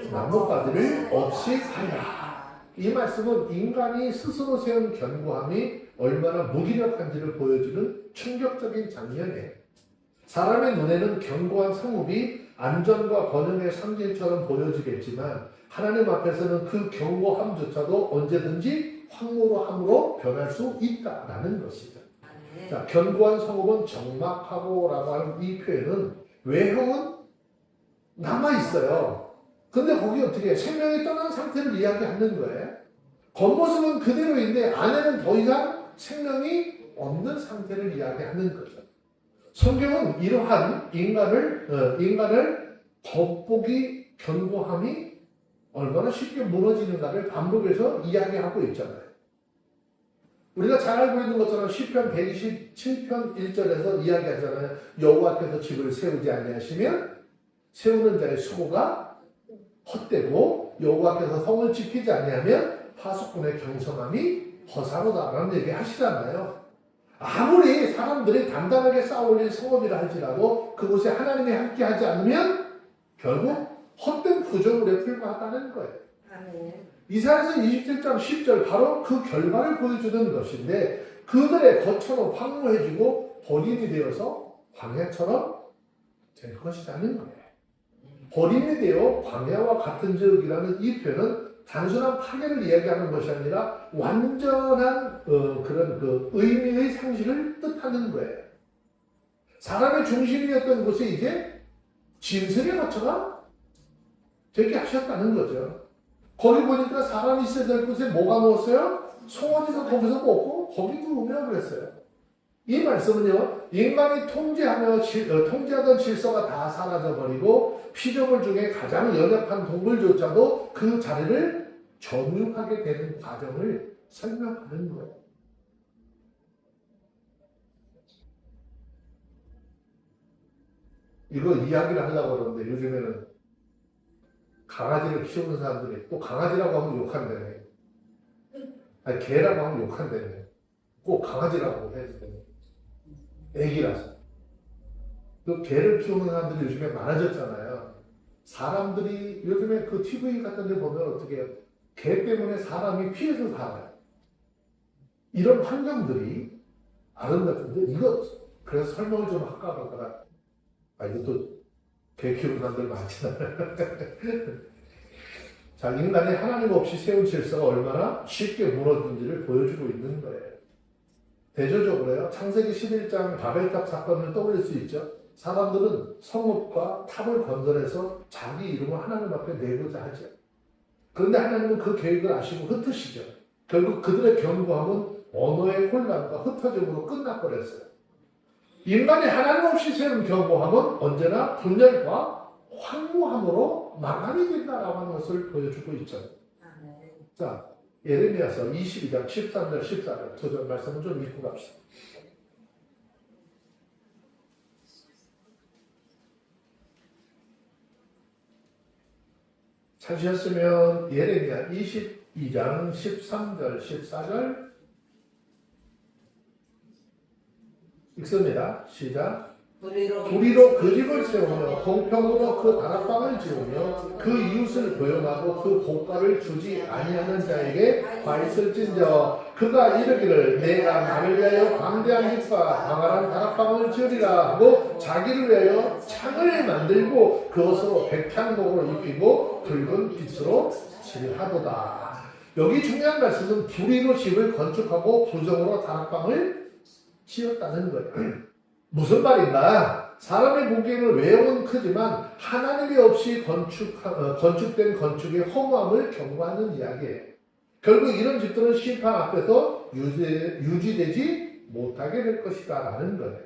나뭇가지를 없이 하리라. 이 말씀은 인간이 스스로 세운 견고함이 얼마나 무기력한지를 보여주는 충격적인 장면이에요. 사람의 눈에는 견고한 성읍이 안전과 번영의 상징처럼 보여지겠지만 하나님 앞에서는 그 견고함조차도 언제든지 황무로함으로 변할 수 있다라는 것이죠. 자, 견고한 성읍은 적막하고 라고 하는 이 표현은 외형은 남아있어요. 근데 거기 어떻게 생명이 떠난 상태를 이야기하는 거예요. 겉모습은 그대로인데 안에는 더 이상 생명이 없는 상태를 이야기하는 거죠. 성경은 이러한 인간을 겉보기 견고함이 얼마나 쉽게 무너지는가를 반복해서 이야기하고 있잖아요. 우리가 잘 알고 있는 것처럼 시편 127편 1절에서 이야기하잖아요. 여호와께서 집을 세우지 아니하시면 세우는 자의 수고가 헛되고 여호와께서 성을 지키지 아니하면 파수꾼의 경성함이 허사로다라는 얘기 하시잖아요. 아무리 사람들이 단단하게 쌓아올린 성읍이라 할지라도 그곳에 하나님이 함께하지 않으면 결국 헛된 구조물에 불과하다는 거예요. 아멘. 이사야서 27장 10절 바로 그 결과를 보여주는 것인데 그들의 겉처럼 황무해지고 버림이 되어서 광야처럼 될 것이라는 거예요. 버림이 되어 광야와 같은 적이라는 이 표현은 단순한 파괴를 이야기하는 것이 아니라 완전한 그런 그 의미의 상실을 뜻하는 거예요. 사람의 중심이었던 곳에 이제 짐승의 거처가 되게 하셨다는 거죠. 거기 보니까 사람이 있어야 될 곳에 뭐가 누웠어요? 송아지가 거기서 먹고 거기 누우며 그랬어요. 이 말씀은요, 인간이 통제하던 질서가 다 사라져버리고 피조물 중에 가장 연약한 동물조차도 그 자리를 점유하게 되는 과정을 설명하는 거예요. 이거 이야기를 하려고 그러는데 요즘에는 강아지를 키우는 사람들이 또 강아지라고 하면 욕한다네. 아니, 개라고 하면 욕한다네. 꼭 강아지라고 해야 되네. 애기라서. 그 개를 키우는 사람들이 요즘에 많아졌잖아요. 사람들이 요즘에 그 TV 같은 데 보면 어떻게 해요? 개 때문에 사람이 피해서 살아요. 이런 환경들이 아름답은데 이거 그래서 설명을 좀 할까 하다가 이것도 개 키우는 사람들 많잖아요. 자, 인간이 하나님 없이 세운 질서가 얼마나 쉽게 무너진지를 보여주고 있는 거예요. 대조적으로요. 창세기 11장 바벨탑 사건을 떠올릴 수 있죠. 사람들은 성읍과 탑을 건설해서 자기 이름을 하나님 앞에 내고자 하죠. 그런데 하나님은 그 계획을 아시고 흩으시죠. 결국 그들의 견고함은 언어의 혼란과 흩어짐으로 끝나버렸어요. 인간이 하나님 없이 세운 견고함은 언제나 분열과 황무함으로 마감이 된다라고 하는 것을 보여주고 있죠. 자, 예레미야서 22장 13절 14절 두 절 말씀을 좀 읽고 갑시다. 찾으셨으면 예레미야 22장 13절 14절 읽습니다. 시작. 불의로 그 집을 세우며 공평으로 그 다락방을 지으며 그 이웃을 고용하고 그 고가를 주지 아니하는 자에게 화 있을진저 그가 이르기를 내가 나를 위하여 광대한 집과 광활한 다락방을 지으리라 하고 자기를 위하여 창을 만들고 그것으로 백향목으로 입히고 붉은 빛으로 칠하도다. 여기 중요한 말씀은 불의로 집을 건축하고 부정으로 다락방을 지었다는 거예요. 무슨 말인가? 사람의 보기에는 외형은 크지만 하나님이 없이 건축된 건축의 허무함을 경고하는 이야기예요. 결국 이런 집들은 심판 앞에서 유지되지 못하게 될 것이다 라는 거예요.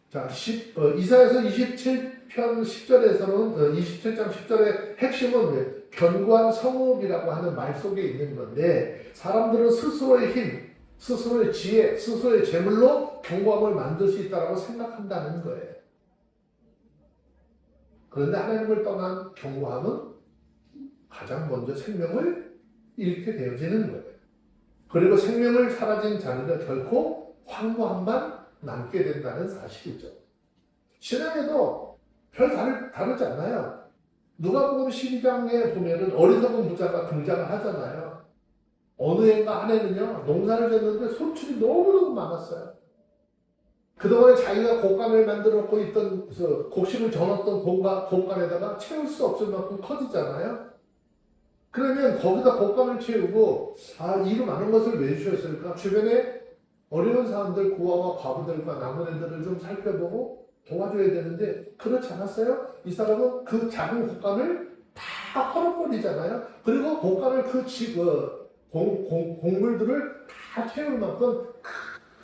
자, 이사야서 27편 10절에서는 27장 10절의 핵심은 견고한 성읍이라고 하는 말 속에 있는 건데 사람들은 스스로의 힘, 스스로의 지혜, 스스로의 재물로 견고함을 만들 수 있다고 생각한다는 거예요. 그런데 하나님을 떠난 견고함은 가장 먼저 생명을 잃게 되어지는 거예요. 그리고 생명을 사라진 자는 결코 황무함만 남게 된다는 사실이죠. 신앙에도 별 다르지 않아요. 누가복음 12장에 보면은 어리석은 부자가 등장을 하잖아요. 어느 해인가 한 해는요, 농사를 졌는데 소출이 너무너무 많았어요. 그동안에 자기가 곶감을 만들어 놓고 있던, 곡식을 져놨던 곶감에다가 채울 수 없을 만큼 커지잖아요. 그러면 거기다 곶감을 채우고, 이로 많은 것을 왜 주셨을까? 주변에 어려운 사람들, 고아와 과부들과 남은 애들을 좀 살펴보고 도와줘야 되는데, 그렇지 않았어요? 이 사람은 그 작은 곶감을 다 헐어버리잖아요. 그리고 곶감을 곡물들을 다 채울 만큼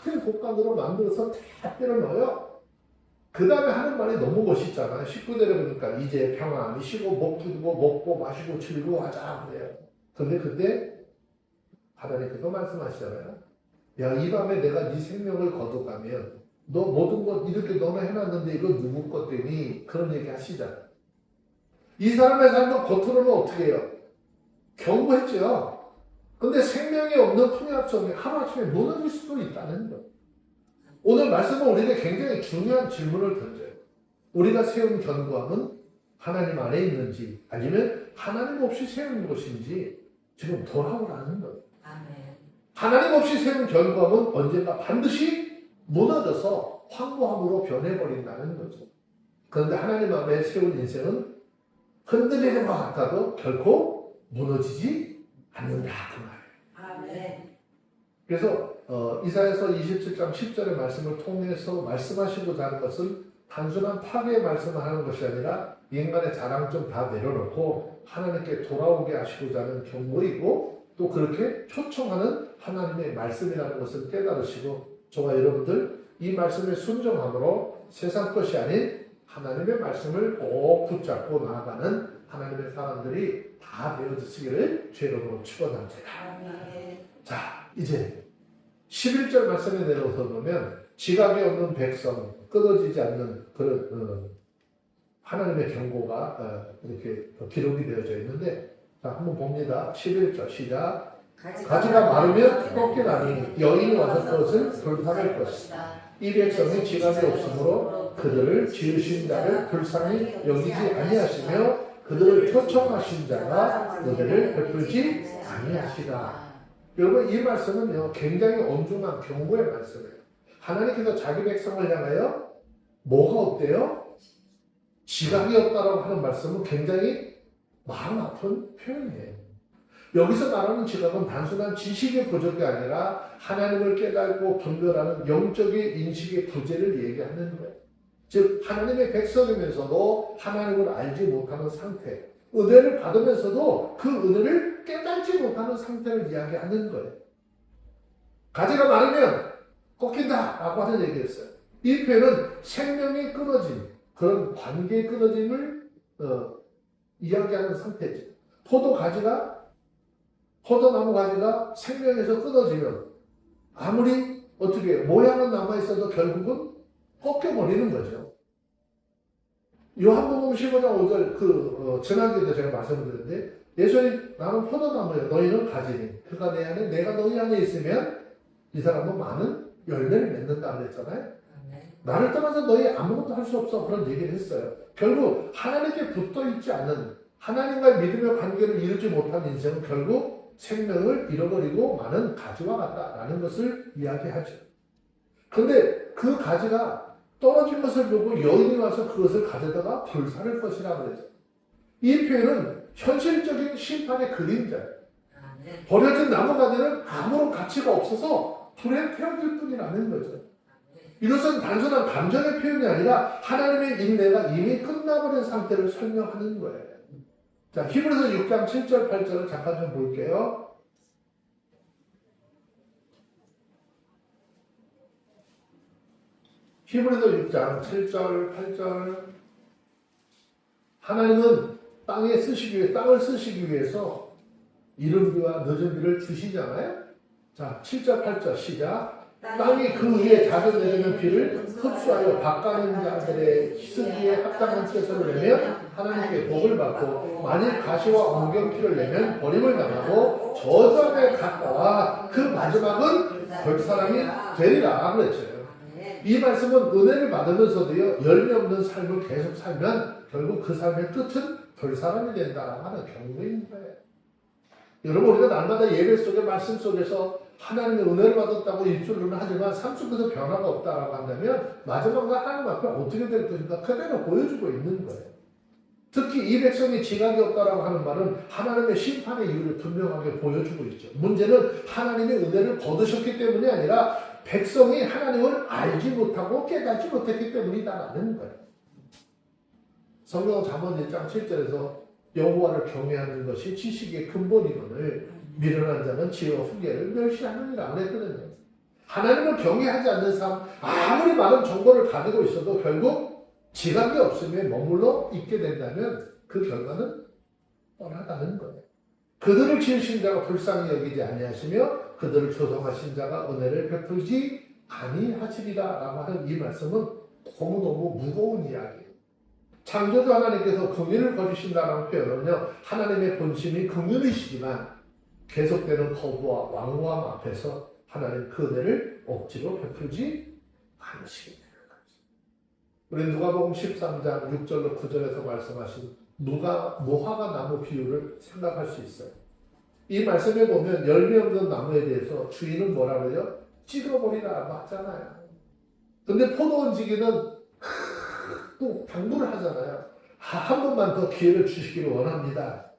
큰 곶감으로 만들어서 다 때려 넣어요. 그 다음에 하는 말이 너무 멋있잖아요. 19절에 보니까 이제 평안히 쉬고 먹고 마시고 즐거워하자 그래요. 근데 그때 하나님께서 말씀하시잖아요. 야, 이 밤에 내가 네 생명을 거둬가면 너 모든 것 이렇게 너무 해놨는데 이거 누구 것 되니? 그런 얘기 하시잖아요. 이 사람의 삶은 겉으로는 어떻게 해요? 견고했죠. 근데 생명이 없는 풍요합성이 하루아침에 무너질 수도 있다는 것. 오늘 말씀은 우리에게 굉장히 중요한 질문을 던져요. 우리가 세운 견고함은 하나님 안에 있는지 아니면 하나님 없이 세운 것인지 지금 돌아오라는 거예요. 하나님 없이 세운 견고함은 언젠가 반드시 무너져서 황무함으로 변해버린다는 거죠. 그런데 하나님 안에 세운 인생은 흔들리는 것 같아도 결코 무너지지 않는다 그 말이에요. 그래서 이사야서 27장 10절의 말씀을 통해서 말씀하시고자 하는 것은 단순한 파괴의 말씀을 하는 것이 아니라 인간의 자랑점 다 내려놓고 하나님께 돌아오게 하시고자 하는 경고이고 또 그렇게 초청하는 하나님의 말씀이라는 것을 깨달으시고 저와 여러분들 이 말씀에 순종함으로 세상 것이 아닌 하나님의 말씀을 꼭 붙잡고 나아가는 하나님의 사람들이 다 되어지시기를 주님으로 축원합니다. 자, 이제 11절 말씀에 내려서 보면 지각이 없는 백성, 끊어지지 않는 그런 하나님의 경고가 이렇게 기록이 되어져 있는데 자, 한번 봅니다. 11절 시작. 가지가 마르면 꺾이나니 여인이 와서 그것을 불타낼 것이다. 이 백성이 지각이 없으므로 그들을 지으신 자를 불쌍히 여기지 아니하시며 그들을 초청하신 자가 은혜를 베풀지 아니하시라. 여러분 이 말씀은요 굉장히 엄중한 경고의 말씀이에요. 하나님께서 자기 백성을 향하여 뭐가 없대요? 지각이 없다라고 하는 말씀은 굉장히 마음 아픈 표현이에요. 여기서 말하는 지각은 단순한 지식의 부족이 아니라 하나님을 깨닫고 분별하는 영적인 인식의 부재를 얘기하는 거예요. 즉 하나님의 백성이면서도 하나님을 알지 못하는 상태, 은혜를 받으면서도 그 은혜를 깨닫지 못하는 상태를 이야기하는 거예요. 가지가 마르면 꺾인다 라고 하는 얘기였어요. 이 표현은 생명이 끊어짐, 그런 관계의 끊어짐을 이야기하는 상태죠. 포도나무 가지가 생명에서 끊어지면 아무리 어떻게 모양은 남아있어도 결국은 꺾여버리는 거죠. 요한복음 15장 5절 지난주에도 제가 말씀드렸는데 예수님 나는 포도나무예요. 너희는 가지니 그가 내 안에 내가 너희 안에 있으면 이 사람은 많은 열매를 맺는다 그랬잖아요. 나를 떠나서 너희 아무것도 할 수 없어 그런 얘기를 했어요. 결국 하나님께 붙어있지 않은 하나님과의 믿음의 관계를 이루지 못한 인생은 결국 생명을 잃어버리고 많은 가지와 같다라는 것을 이야기하죠. 그런데 그 가지가 떨어진 것을 보고 여인이 와서 그것을 가져다가 불사를 것이라고 그러죠. 이 표현은 현실적인 심판의 그림자예요. 버려진 나무 가지는 아무런 가치가 없어서 불에 태워질 뿐이라는 거죠. 이것은 단순한 감정의 표현이 아니라 하나님의 인내가 이미 끝나버린 상태를 설명하는 거예요. 자, 히브리서 6장 7절 8절을 잠깐 좀 볼게요. 히브리서 6장 7절 8절 하나님은 땅을 쓰시기 위해서 이른 비와 늦은 비를 주시잖아요. 자, 7절 8절 시작. 땅이 그 위에 자주 내리는 비를 흡수하여 밭가는 자들의 쓰기에 합당한 채소를 내면 하나님께 복을 받고 만일 가시와 엉겅퀴를 내면 버림을 당하고 저주함에 가까워 그 마지막은 벌사람이 되리라 그랬죠. 이 말씀은 은혜를 받으면서도요 열매 없는 삶을 계속 살면 결국 그 삶의 끝은 벌사람이 된다라고 하는 경고인 거예요. 여러분 우리가 날마다 예배 속에 말씀 속에서 하나님의 은혜를 받았다고 입술로는 하지만 삶 속에서 변화가 없다라고 한다면 마지막에 하나님 앞에 어떻게 될 것인가 그대로 보여주고 있는 거예요. 특히 이 백성이 지각이 없다라고 하는 말은 하나님의 심판의 이유를 분명하게 보여주고 있죠. 문제는 하나님의 은혜를 거두셨기 때문이 아니라 백성이 하나님을 알지 못하고 깨닫지 못했기 때문이다라는 거예요. 성경 잠언 1장 7절에서 여호와를 경외하는 것이 지식의 근본이거늘 미련한 자는 지혜와 훈계를 멸시하느니라 그랬거든요. 하나님을 경외하지 않는 사람 아무리 많은 정보를 가지고 있어도 결국 지각이 없으면 머물러 있게 된다면 그 결과는 뻔하다는 거예요. 그들을 지으신 자가 불쌍히 여기지 아니하시며 그들을 조성하신 자가 은혜를 베풀지 아니하시리라 라고 하는 이 말씀은 너무너무 무거운 이야기예요. 창조주 하나님께서 긍휼을 거주신다는 표현은요 하나님의 본심이 긍휼이시지만 계속되는 거부와 완고함 앞에서 하나님 그 은혜를 억지로 베풀지 않으시게 되는 거죠. 우리 누가복음 13장 6절로 9절에서 말씀하신 무화과 나무 비유를 생각할 수 있어요. 이 말씀에 보면 열매 없는 나무에 대해서 주인은 뭐라고 해요? 찍어버리라고 하잖아요. 근데 포도원지기는 또 당부를 하잖아요. 한 번만 더 기회를 주시기를 원합니다.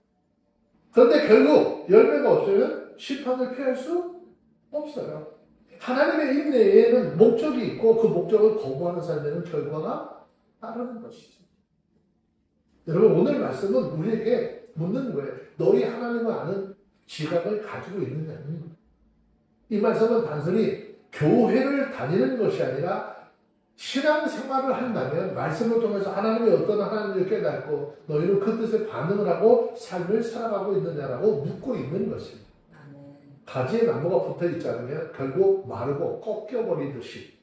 그런데 결국 열매가 없으면 심판을 피할 수 없어요. 하나님의 인내에는 목적이 있고 그 목적을 거부하는 삶에는 결과가 따르는 것이죠. 여러분 오늘 말씀은 우리에게 묻는 거예요. 너희 하나님을 아는 지각을 가지고 있느냐는 거예요. 이 말씀은 단순히 교회를 다니는 것이 아니라 신앙생활을 한다면 말씀을 통해서 하나님이 어떤 하나님을 깨닫고 너희는 그 뜻에 반응을 하고 삶을 살아가고 있느냐라고 묻고 있는 것입니다. 가지에 나무가 붙어있지 않으면 결국 마르고 꺾여버리듯이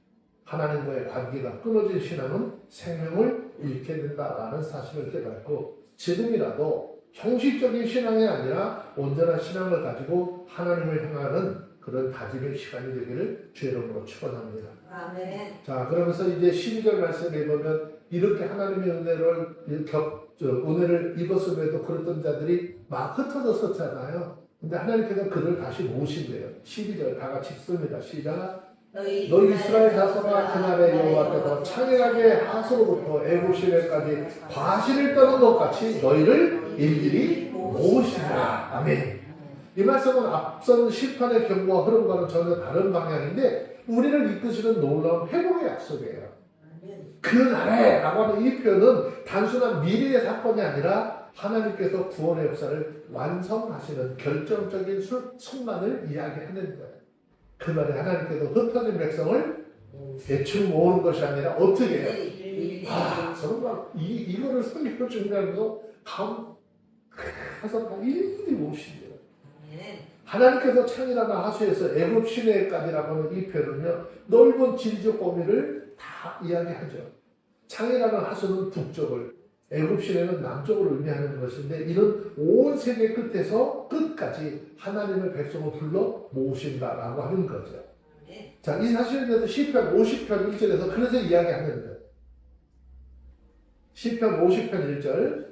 하나님과의 관계가 끊어진 신앙은 생명을 잃게 된다라는 사실을 깨닫고 지금이라도 형식적인 신앙이 아니라 온전한 신앙을 가지고 하나님을 향하는 그런 다짐의 시간이 되기를 주의 이름으로 축원합니다. 아멘. 자, 그러면서 이제 12절 말씀에 보면 이렇게 하나님의 은혜를 입었음에도 그랬던 자들이 막 흩어졌었잖아요. 근데 하나님께서 그를 다시 모으신대요. 12절 다 같이 읽습니다. 시작. 너희 이스라엘 자손아 그날에 여호와께서 창일하게 하수로부터 애굽 시내까지 과실을 떠는 것 같이 너희를 일일이 모으시라. 아멘. 이 말씀은 앞선 심판의 경고와 흐름과는 전혀 다른 방향인데 우리를 이끄시는 놀라운 회복의 약속이에요. 그날에 라고 하는 이 표현은 단순한 미래의 사건이 아니라 하나님께서 구원의 역사를 완성하시는 결정적인 순간을 이야기하는 거예요. 그날에 하나님께서 흩어진 백성을 대충 모으는 것이 아니라 어떻게 해요? 정말 이거를 성경을 준비하면서 가서 다 일일이 모으신대요. 하나님께서 창이라나 하수에서 애굽 시내까지라고 하는 이 표현은요, 넓은 진지적 범위를 다 이야기하죠. 창이라는 하수는 북쪽을, 애굽 시내는 남쪽을 의미하는 것인데 이는 온 세계 끝에서 끝까지 하나님의 백성을 불러 모으신다라고 하는 거죠. 자, 이 사실에 대해서 시편 50편 1절에서 그래서 이야기하는 거예요. 시편 50편 1절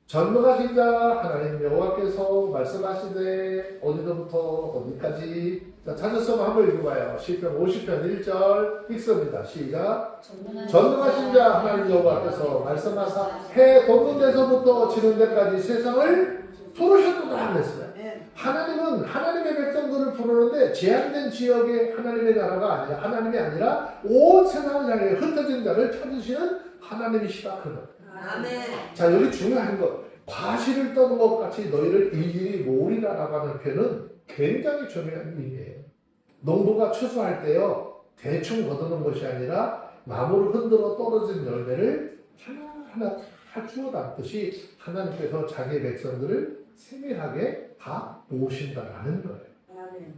전능하신 자 하나님 여호와께서 말씀하시되 어디서부터 어디까지. 자, 찾았으면 한번 읽어봐요. 시편 50편 1절 읽습니다. 시작. 전능하신 자 하나님 여호와께서 말씀하사 해 돋는 데서부터 지는 데까지 세상을 부르셨도다 그랬어요. 하나님은 하나님의 백성들을 부르는데 제한된 지역의 하나님의 나라가 아니라 하나님이 아니라 온 세상을 향해 흩어진 자를 찾으시는 하나님이시다 그런 거예요. 아멘. 자, 여기 중요한 것, 과실을 떠는 것 같이 너희를 일일이 모으리라라고 하는 표현은 굉장히 중요한 의미예요. 농부가 추수할 때요, 대충 거두는 것이 아니라 나무를 흔들어 떨어진 열매를 하나하나 다 주워 담듯이 하나님께서 자기 백성들을 세밀하게 다 모으신다라는 거예요. 아멘.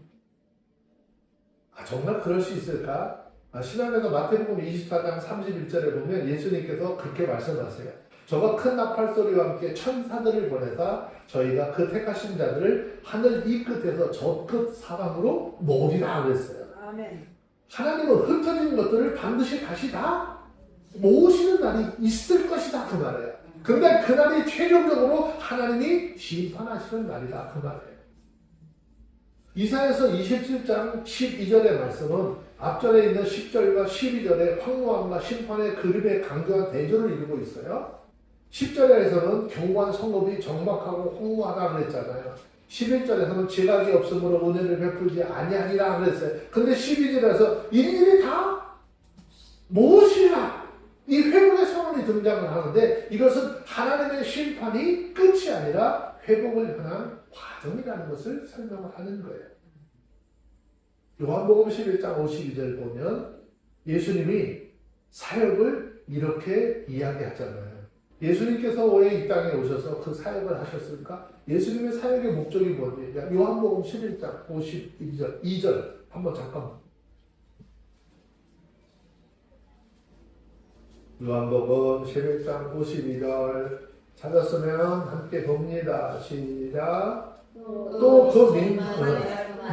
정말 그럴 수 있을까? 신약에서 마태복음 24장 31절에 보면 예수님께서 그렇게 말씀하세요. 저가 큰 나팔 소리와 함께 천사들을 보내사 저희가 그 택하신 자들을 하늘 이 끝에서 저 끝 사방으로 모으리라 그랬어요. 아멘. 하나님은 흩어진 것들을 반드시 다시 다 모으시는 날이 있을 것이다 그 말이에요. 근데 그날이 최종적으로 하나님이 심판하시는 날이다 그 말이에요. 이사야서 27장 12절의 말씀은 앞절에 있는 10절과 12절의 황무함과 심판의 그림의 강조한 대조를 이루고 있어요. 10절에서는 경고한 성읍이 정박하고 황무하다 그랬잖아요. 11절에서는 지각이 없으므로 은혜를 베풀지 아니하리라 그랬어요. 근데 12절에서 일일이 다 무엇이라 이 회복의 선언이 등장을 하는데 이것은 하나님의 심판이 끝이 아니라 회복을 향한 과정이라는 것을 설명을 하는 거예요. 요한복음 11장 52절 보면 예수님이 사역을 이렇게 이야기하잖아요. 예수님께서 왜 이 땅에 오셔서 그 사역을 하셨을까? 예수님의 사역의 목적이 뭐지? 요한복음 11장 52절 2절 한번 잠깐만. 요한복음 11장 52절 찾았으면 함께 봅니다. 시작. 또 그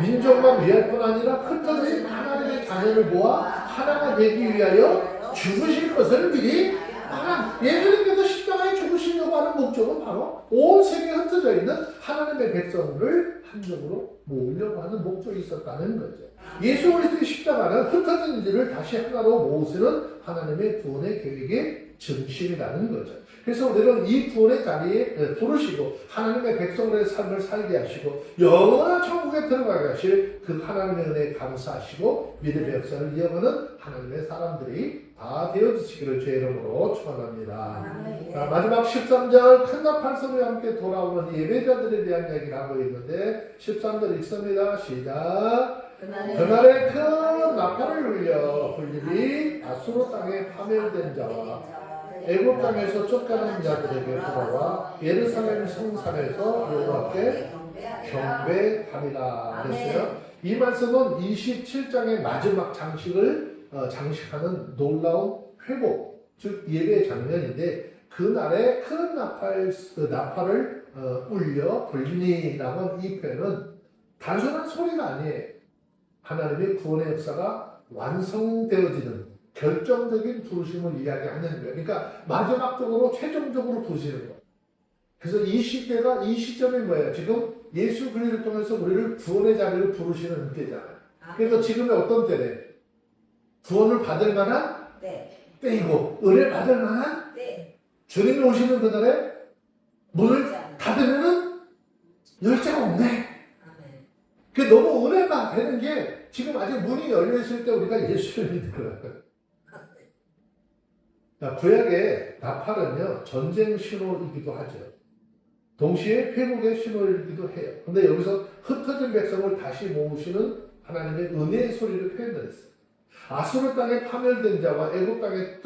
민족만 위할 뿐 아니라 흩어진 하나님의 자녀를 모아 하나가 되기 위하여 죽으실 것을 미리 말한. 예수님께서 십자가에 죽으시려고 하는 목적은 바로 온 세계에 흩어져 있는 하나님의 백성을 한쪽으로 모으려고 하는 목적이 있었다는 거죠. 예수 그리스도의 십자가는 흩어진 이들을 다시 하나로 모으시는 하나님의 구원의 계획의 중심이라는 거죠. 그래서 우리는 이 구원의 자리에 부르시고 하나님의 백성들의 삶을 살게 하시고 영원한 천국에 들어가게 하실 그 하나님의 은혜에 감사하시고 믿음의 역사를 이어가는 하나님의 사람들이 다 되어주시기를 주의 이름으로 축원합니다. 자, 마지막 13절 큰 나팔 소리와 함께 돌아오는 예배자들에 대한 이야기를 하고 있는데 13절 읽습니다. 시작. 그날에 큰 나팔을 울려 불리리 아수르 땅에 파멸된 자와 애굽 땅에서 쫓겨난 자들에게 돌아와 예루살렘 성산에서 여호와께 경배하리라 그랬어요. 이 말씀은 27장의 마지막 장식하는 놀라운 회복, 즉 예배 장면인데 그날에 큰 나팔을 울려 불리니라는 이 표현은 단순한 소리가 아니에요. 하나님의 구원의 역사가 완성되어지는 결정적인 부르심을 이야기하는 거예요. 그러니까 마지막적으로 최종적으로 부르시는 거예요. 그래서 이 시대가 이 시점이 뭐예요? 지금 예수 그리스도를 통해서 우리를 구원의 자리로 부르시는 때잖아요. 그래서 지금의 어떤 때래? 구원을 받을 만한 네. 때이고 은혜 받을 만한 네. 주님이 오시는 그날에 문을 닫으면은 열쇠가 없네. 아멘. 그 너무 은혜가 되는 게 지금 아직 문이 열려 있을 때 우리가 예수를 믿는 거예요. 구약의 나팔은요 전쟁 신호이기도 하죠. 동시에 회복의 신호이기도 해요. 근데 여기서 흩어진 백성을 다시 모으시는 하나님의 은혜의 소리를 표현했어요. 아수르 땅에 파멸된 자와 애굽 땅에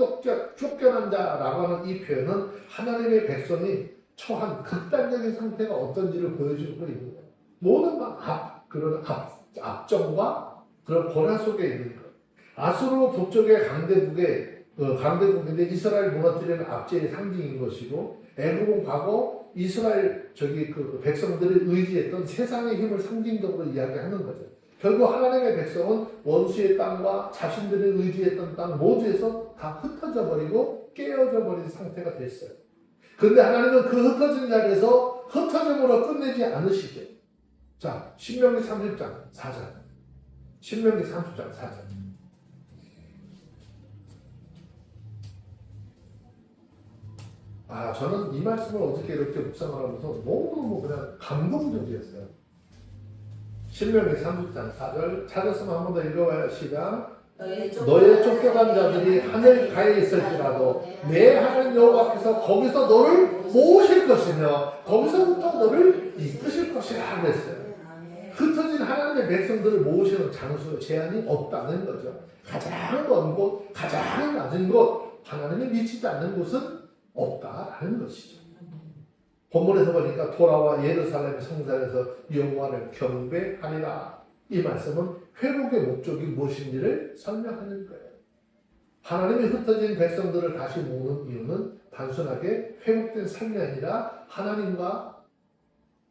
쫓겨난 자라고 하는 이 표현은 하나님의 백성이 처한 극단적인 상태가 어떤지를 보여주고 있는 거예요. 모든 그런 압정과 그런 고난 속에 있는 것. 아수르 북쪽의 강대국인데 이스라엘 무너뜨리는 압제의 상징인 것이고, 애굽은 과거 이스라엘 그 백성들이 의지했던 세상의 힘을 상징적으로 이야기하는 거죠. 결국 하나님의 백성은 원수의 땅과 자신들이 의지했던 땅 모두에서 다 흩어져 버리고 깨어져 버린 상태가 됐어요. 그런데 하나님은 그 흩어진 자리에서 흩어짐으로 끝내지 않으시죠. 자, 신명기 30장 4절. 신명기 30장 4절. 저는 이 말씀을 어저께 이렇게 묵상을 하면서 너무너무 그냥 감동적이었어요. 신명기 30장 4절 찾았으면 한 번 더 읽어봐요. 시작. 너의 쫓겨간 자들이 하늘 가에 있을지라도 내 하나님 여호와께서 거기서 너를 모으실 것이며 거기서부터 너를 이끄실 것이라 그랬어요. 흩어진 하나님의 백성들을 모으시는 장수 제한이 없다는 거죠. 가장 먼 곳, 가장 낮은 곳, 하나님이 미치지 않는 곳은 없다라는 것이죠. 본문에서 보니까 돌아와 예루살렘 성산에서 여호와를 경배하리라. 이 말씀은 회복의 목적이 무엇인지를 설명하는 거예요. 하나님이 흩어진 백성들을 다시 모으는 이유는 단순하게 회복된 삶이 아니라 하나님과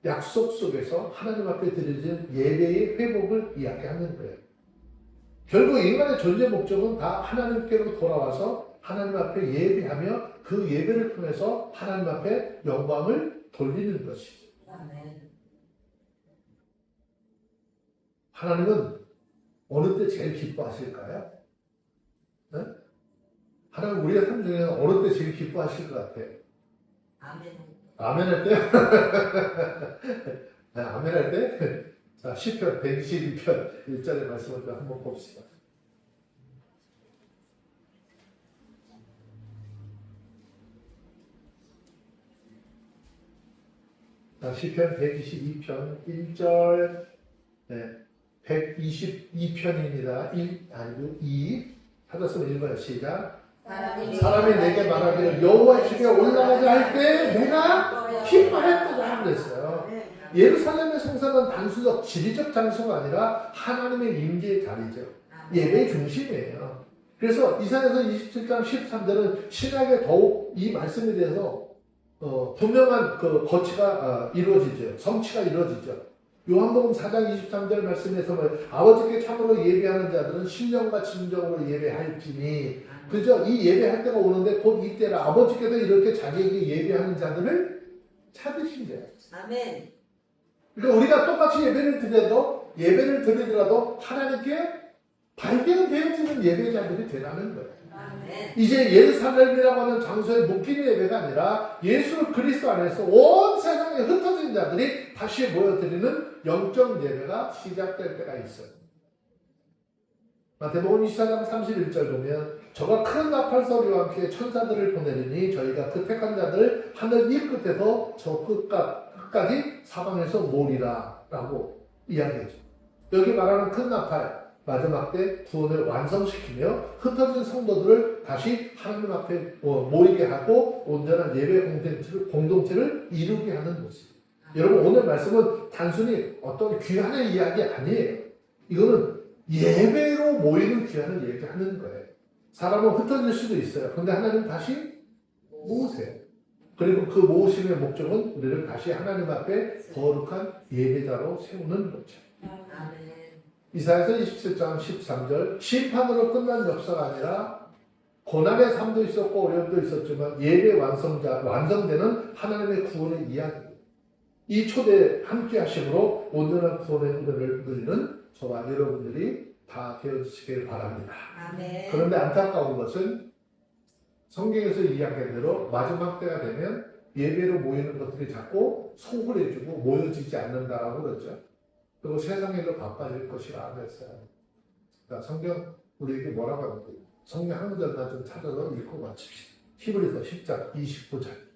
약속 속에서 하나님 앞에 드려진 예배의 회복을 이야기하는 거예요. 결국 인간의 존재 목적은 다 하나님께로 돌아와서 하나님 앞에 예배하며 그 예배를 통해서 하나님 앞에 영광을 돌리는 것이죠. 하나님은 어느 때 제일 기뻐하실까요? 네? 하나님 우리의 삶 중에는 어느 때 제일 기뻐하실 것 같아요? 아멘 할 때? 네, 아멘 할 때? 자, 시편 122편 1절의 말씀을 한번 봅시다. 자, 시편 122편 1절, 네, 122편입니다. 1 아니고 2. 찾았으면 읽어요. 시작. 사람이 내게 말하기를 여호와 집에 올라가자 할 때 내가 기뻐했도다 그랬어요. 예루살렘의 성산은 단순적 지리적 장소가 아니라 하나님의 임재의 자리죠. 예배의 중심이에요. 그래서 이사야서 27장 13절은 신약에 더욱 이 말씀에 대해서 분명한 그 거치가 이루어지죠. 성취가 이루어지죠. 요한복음 4장 23절 말씀에서 아버지께 참으로 예배하는 자들은 신령과 진정으로 예배할지니, 그죠? 이 예배할 때가 오는데 곧 이때라 아버지께서 이렇게 자기에게 예배하는 자들을 찾으신대요. 아멘. 그러니까 우리가 똑같이 예배를 드리더라도 하나님께 발견되어지는 예배자들이 되라는 거예요. 아멘. 이제 예루살렘이라고 하는 장소에 묶인 예배가 아니라 예수 그리스도 안에서 온 세상에 흩어진 자들이 다시 모여드리는 영적 예배가 시작될 때가 있어요. 마태복음 24장 31절 보면 저가 큰 나팔 소리와 함께 천사들을 보내리니 저희가 그 택한 자들 하늘 이 끝에서 저 끝까지 사방에서 모으리라 라고 이야기하죠. 여기 말하는 큰 나팔, 마지막 때 구원을 완성시키며 흩어진 성도들을 다시 하나님 앞에 모이게 하고 온전한 예배 공동체를 이루게 하는 것이에요. 여러분 오늘 말씀은 단순히 어떤 귀환의 이야기 아니에요. 이거는 예배로 모이는 귀환을 얘기하는 거예요. 사람은 흩어질 수도 있어요. 그런데 하나님 다시 모으세요. 그리고 그 모으심의 목적은 우리를 다시 하나님 앞에 거룩한 예배자로 세우는 거죠. 아멘. 이사야서 27장 13절 심판으로 끝난 역사가 아니라 고난의 삶도 있었고 어려움도 있었지만 예배 완성되는 하나님의 구원의 이야기. 이 초대 함께 하심으로 온전한 구원의 은혜를 누리는 저와 여러분들이 다 되어주시길 바랍니다. 아멘. 그런데 안타까운 것은 성경에서 이야기한 대로 마지막 때가 되면 예배로 모이는 것들이 자꾸 소홀해지고 모여지지 않는다라고 그랬죠. 그리고 세상에도 바빠질 것이라 그랬어요. 그러니까 성경 우리에게 뭐라고 하는 거예요? 성경 한 구절만 좀 찾아서 읽고 마칩시다. 히브리서 10장 29절.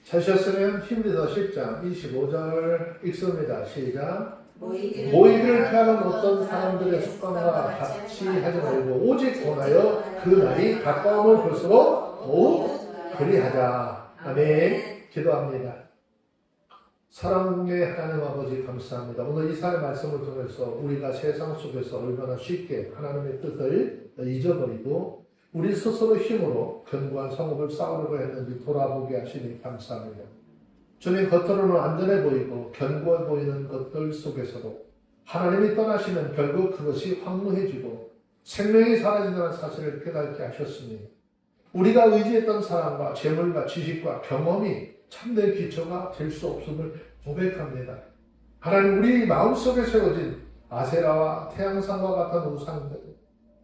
찾으셨으면 히브리서 10장 25절 읽습니다. 시작. 모이기를 피하는 어떤 사람들의 습관과 같이 하지 말고 오직 권하여 그 날이 가까움을 볼수록 더욱 그리하자. 아멘. 기도합니다. 사랑의 하나님 아버지 감사합니다. 오늘 이사의 말씀을 통해서 우리가 세상 속에서 얼마나 쉽게 하나님의 뜻을 잊어버리고 우리 스스로 힘으로 견고한 성읍을 쌓으려고 했는지 돌아보게 하시니 감사합니다. 주님, 겉으로는 안전해 보이고 견고해 보이는 것들 속에서도 하나님이 떠나시면 결국 그것이 황무해지고 생명이 사라진다는 사실을 깨닫게 하셨으니 우리가 의지했던 사랑과 재물과 지식과 경험이 참된 기초가 될 수 없음을 고백합니다. 하나님, 우리 마음속에 세워진 아세라와 태양상과 같은 우상들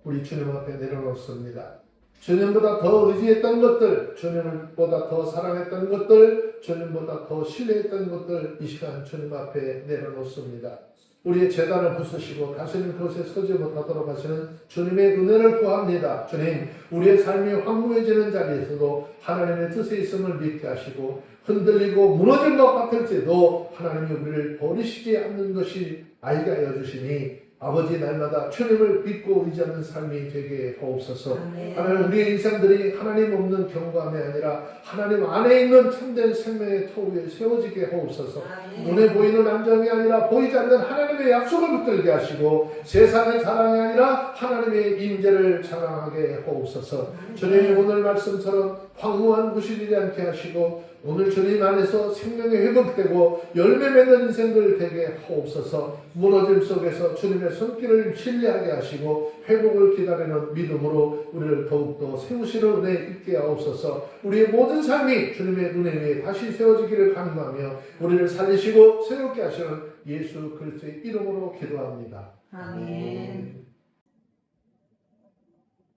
우리 주님 앞에 내려놓습니다. 주님보다 더 의지했던 것들, 주님보다 더 사랑했던 것들, 주님보다 더 신뢰했던 것들 이 시간 주님 앞에 내려놓습니다. 우리의 재단을 부수시고 다시는 그것에 서지 못하도록 하시는 주님의 은혜를 구합니다. 주님, 우리의 삶이 황무해지는 자리에서도 하나님의 뜻에 있음을 믿게 하시고 흔들리고 무너진 것 같을지도 하나님이 우리를 버리시지 않는 것이 알게 하여 주시니 아버지, 날마다 주님을 믿고 의지하는 삶이 되게 하옵소서. 하나님, 우리의 인생들이 하나님 없는 경감이 아니라 하나님 안에 있는 참된 생명의 터 위에 세워지게 하옵소서. 눈에 보이는 안정이 아니라 보이지 않는 하나님의 약속을 붙들게 하시고 세상의 자랑이 아니라 하나님의 임재를 자랑하게 하옵소서. 주님, 오늘 말씀처럼 황무한 곳이 되지 않게 하시고 오늘 주님 안에서 생명이 회복되고 열매 맺는 인생들 되게 하옵소서. 무너짐 속에서 주님의 손길을 신뢰하게 하시고 회복을 기다리는 믿음으로 우리를 더욱더 세우시는 은혜 있게 하옵소서. 우리의 모든 삶이 주님의 눈에 위해 다시 세워지기를 간구하며 우리를 살리시고 새롭게 하시는 예수 그리스도의 이름으로 기도합니다. 아멘.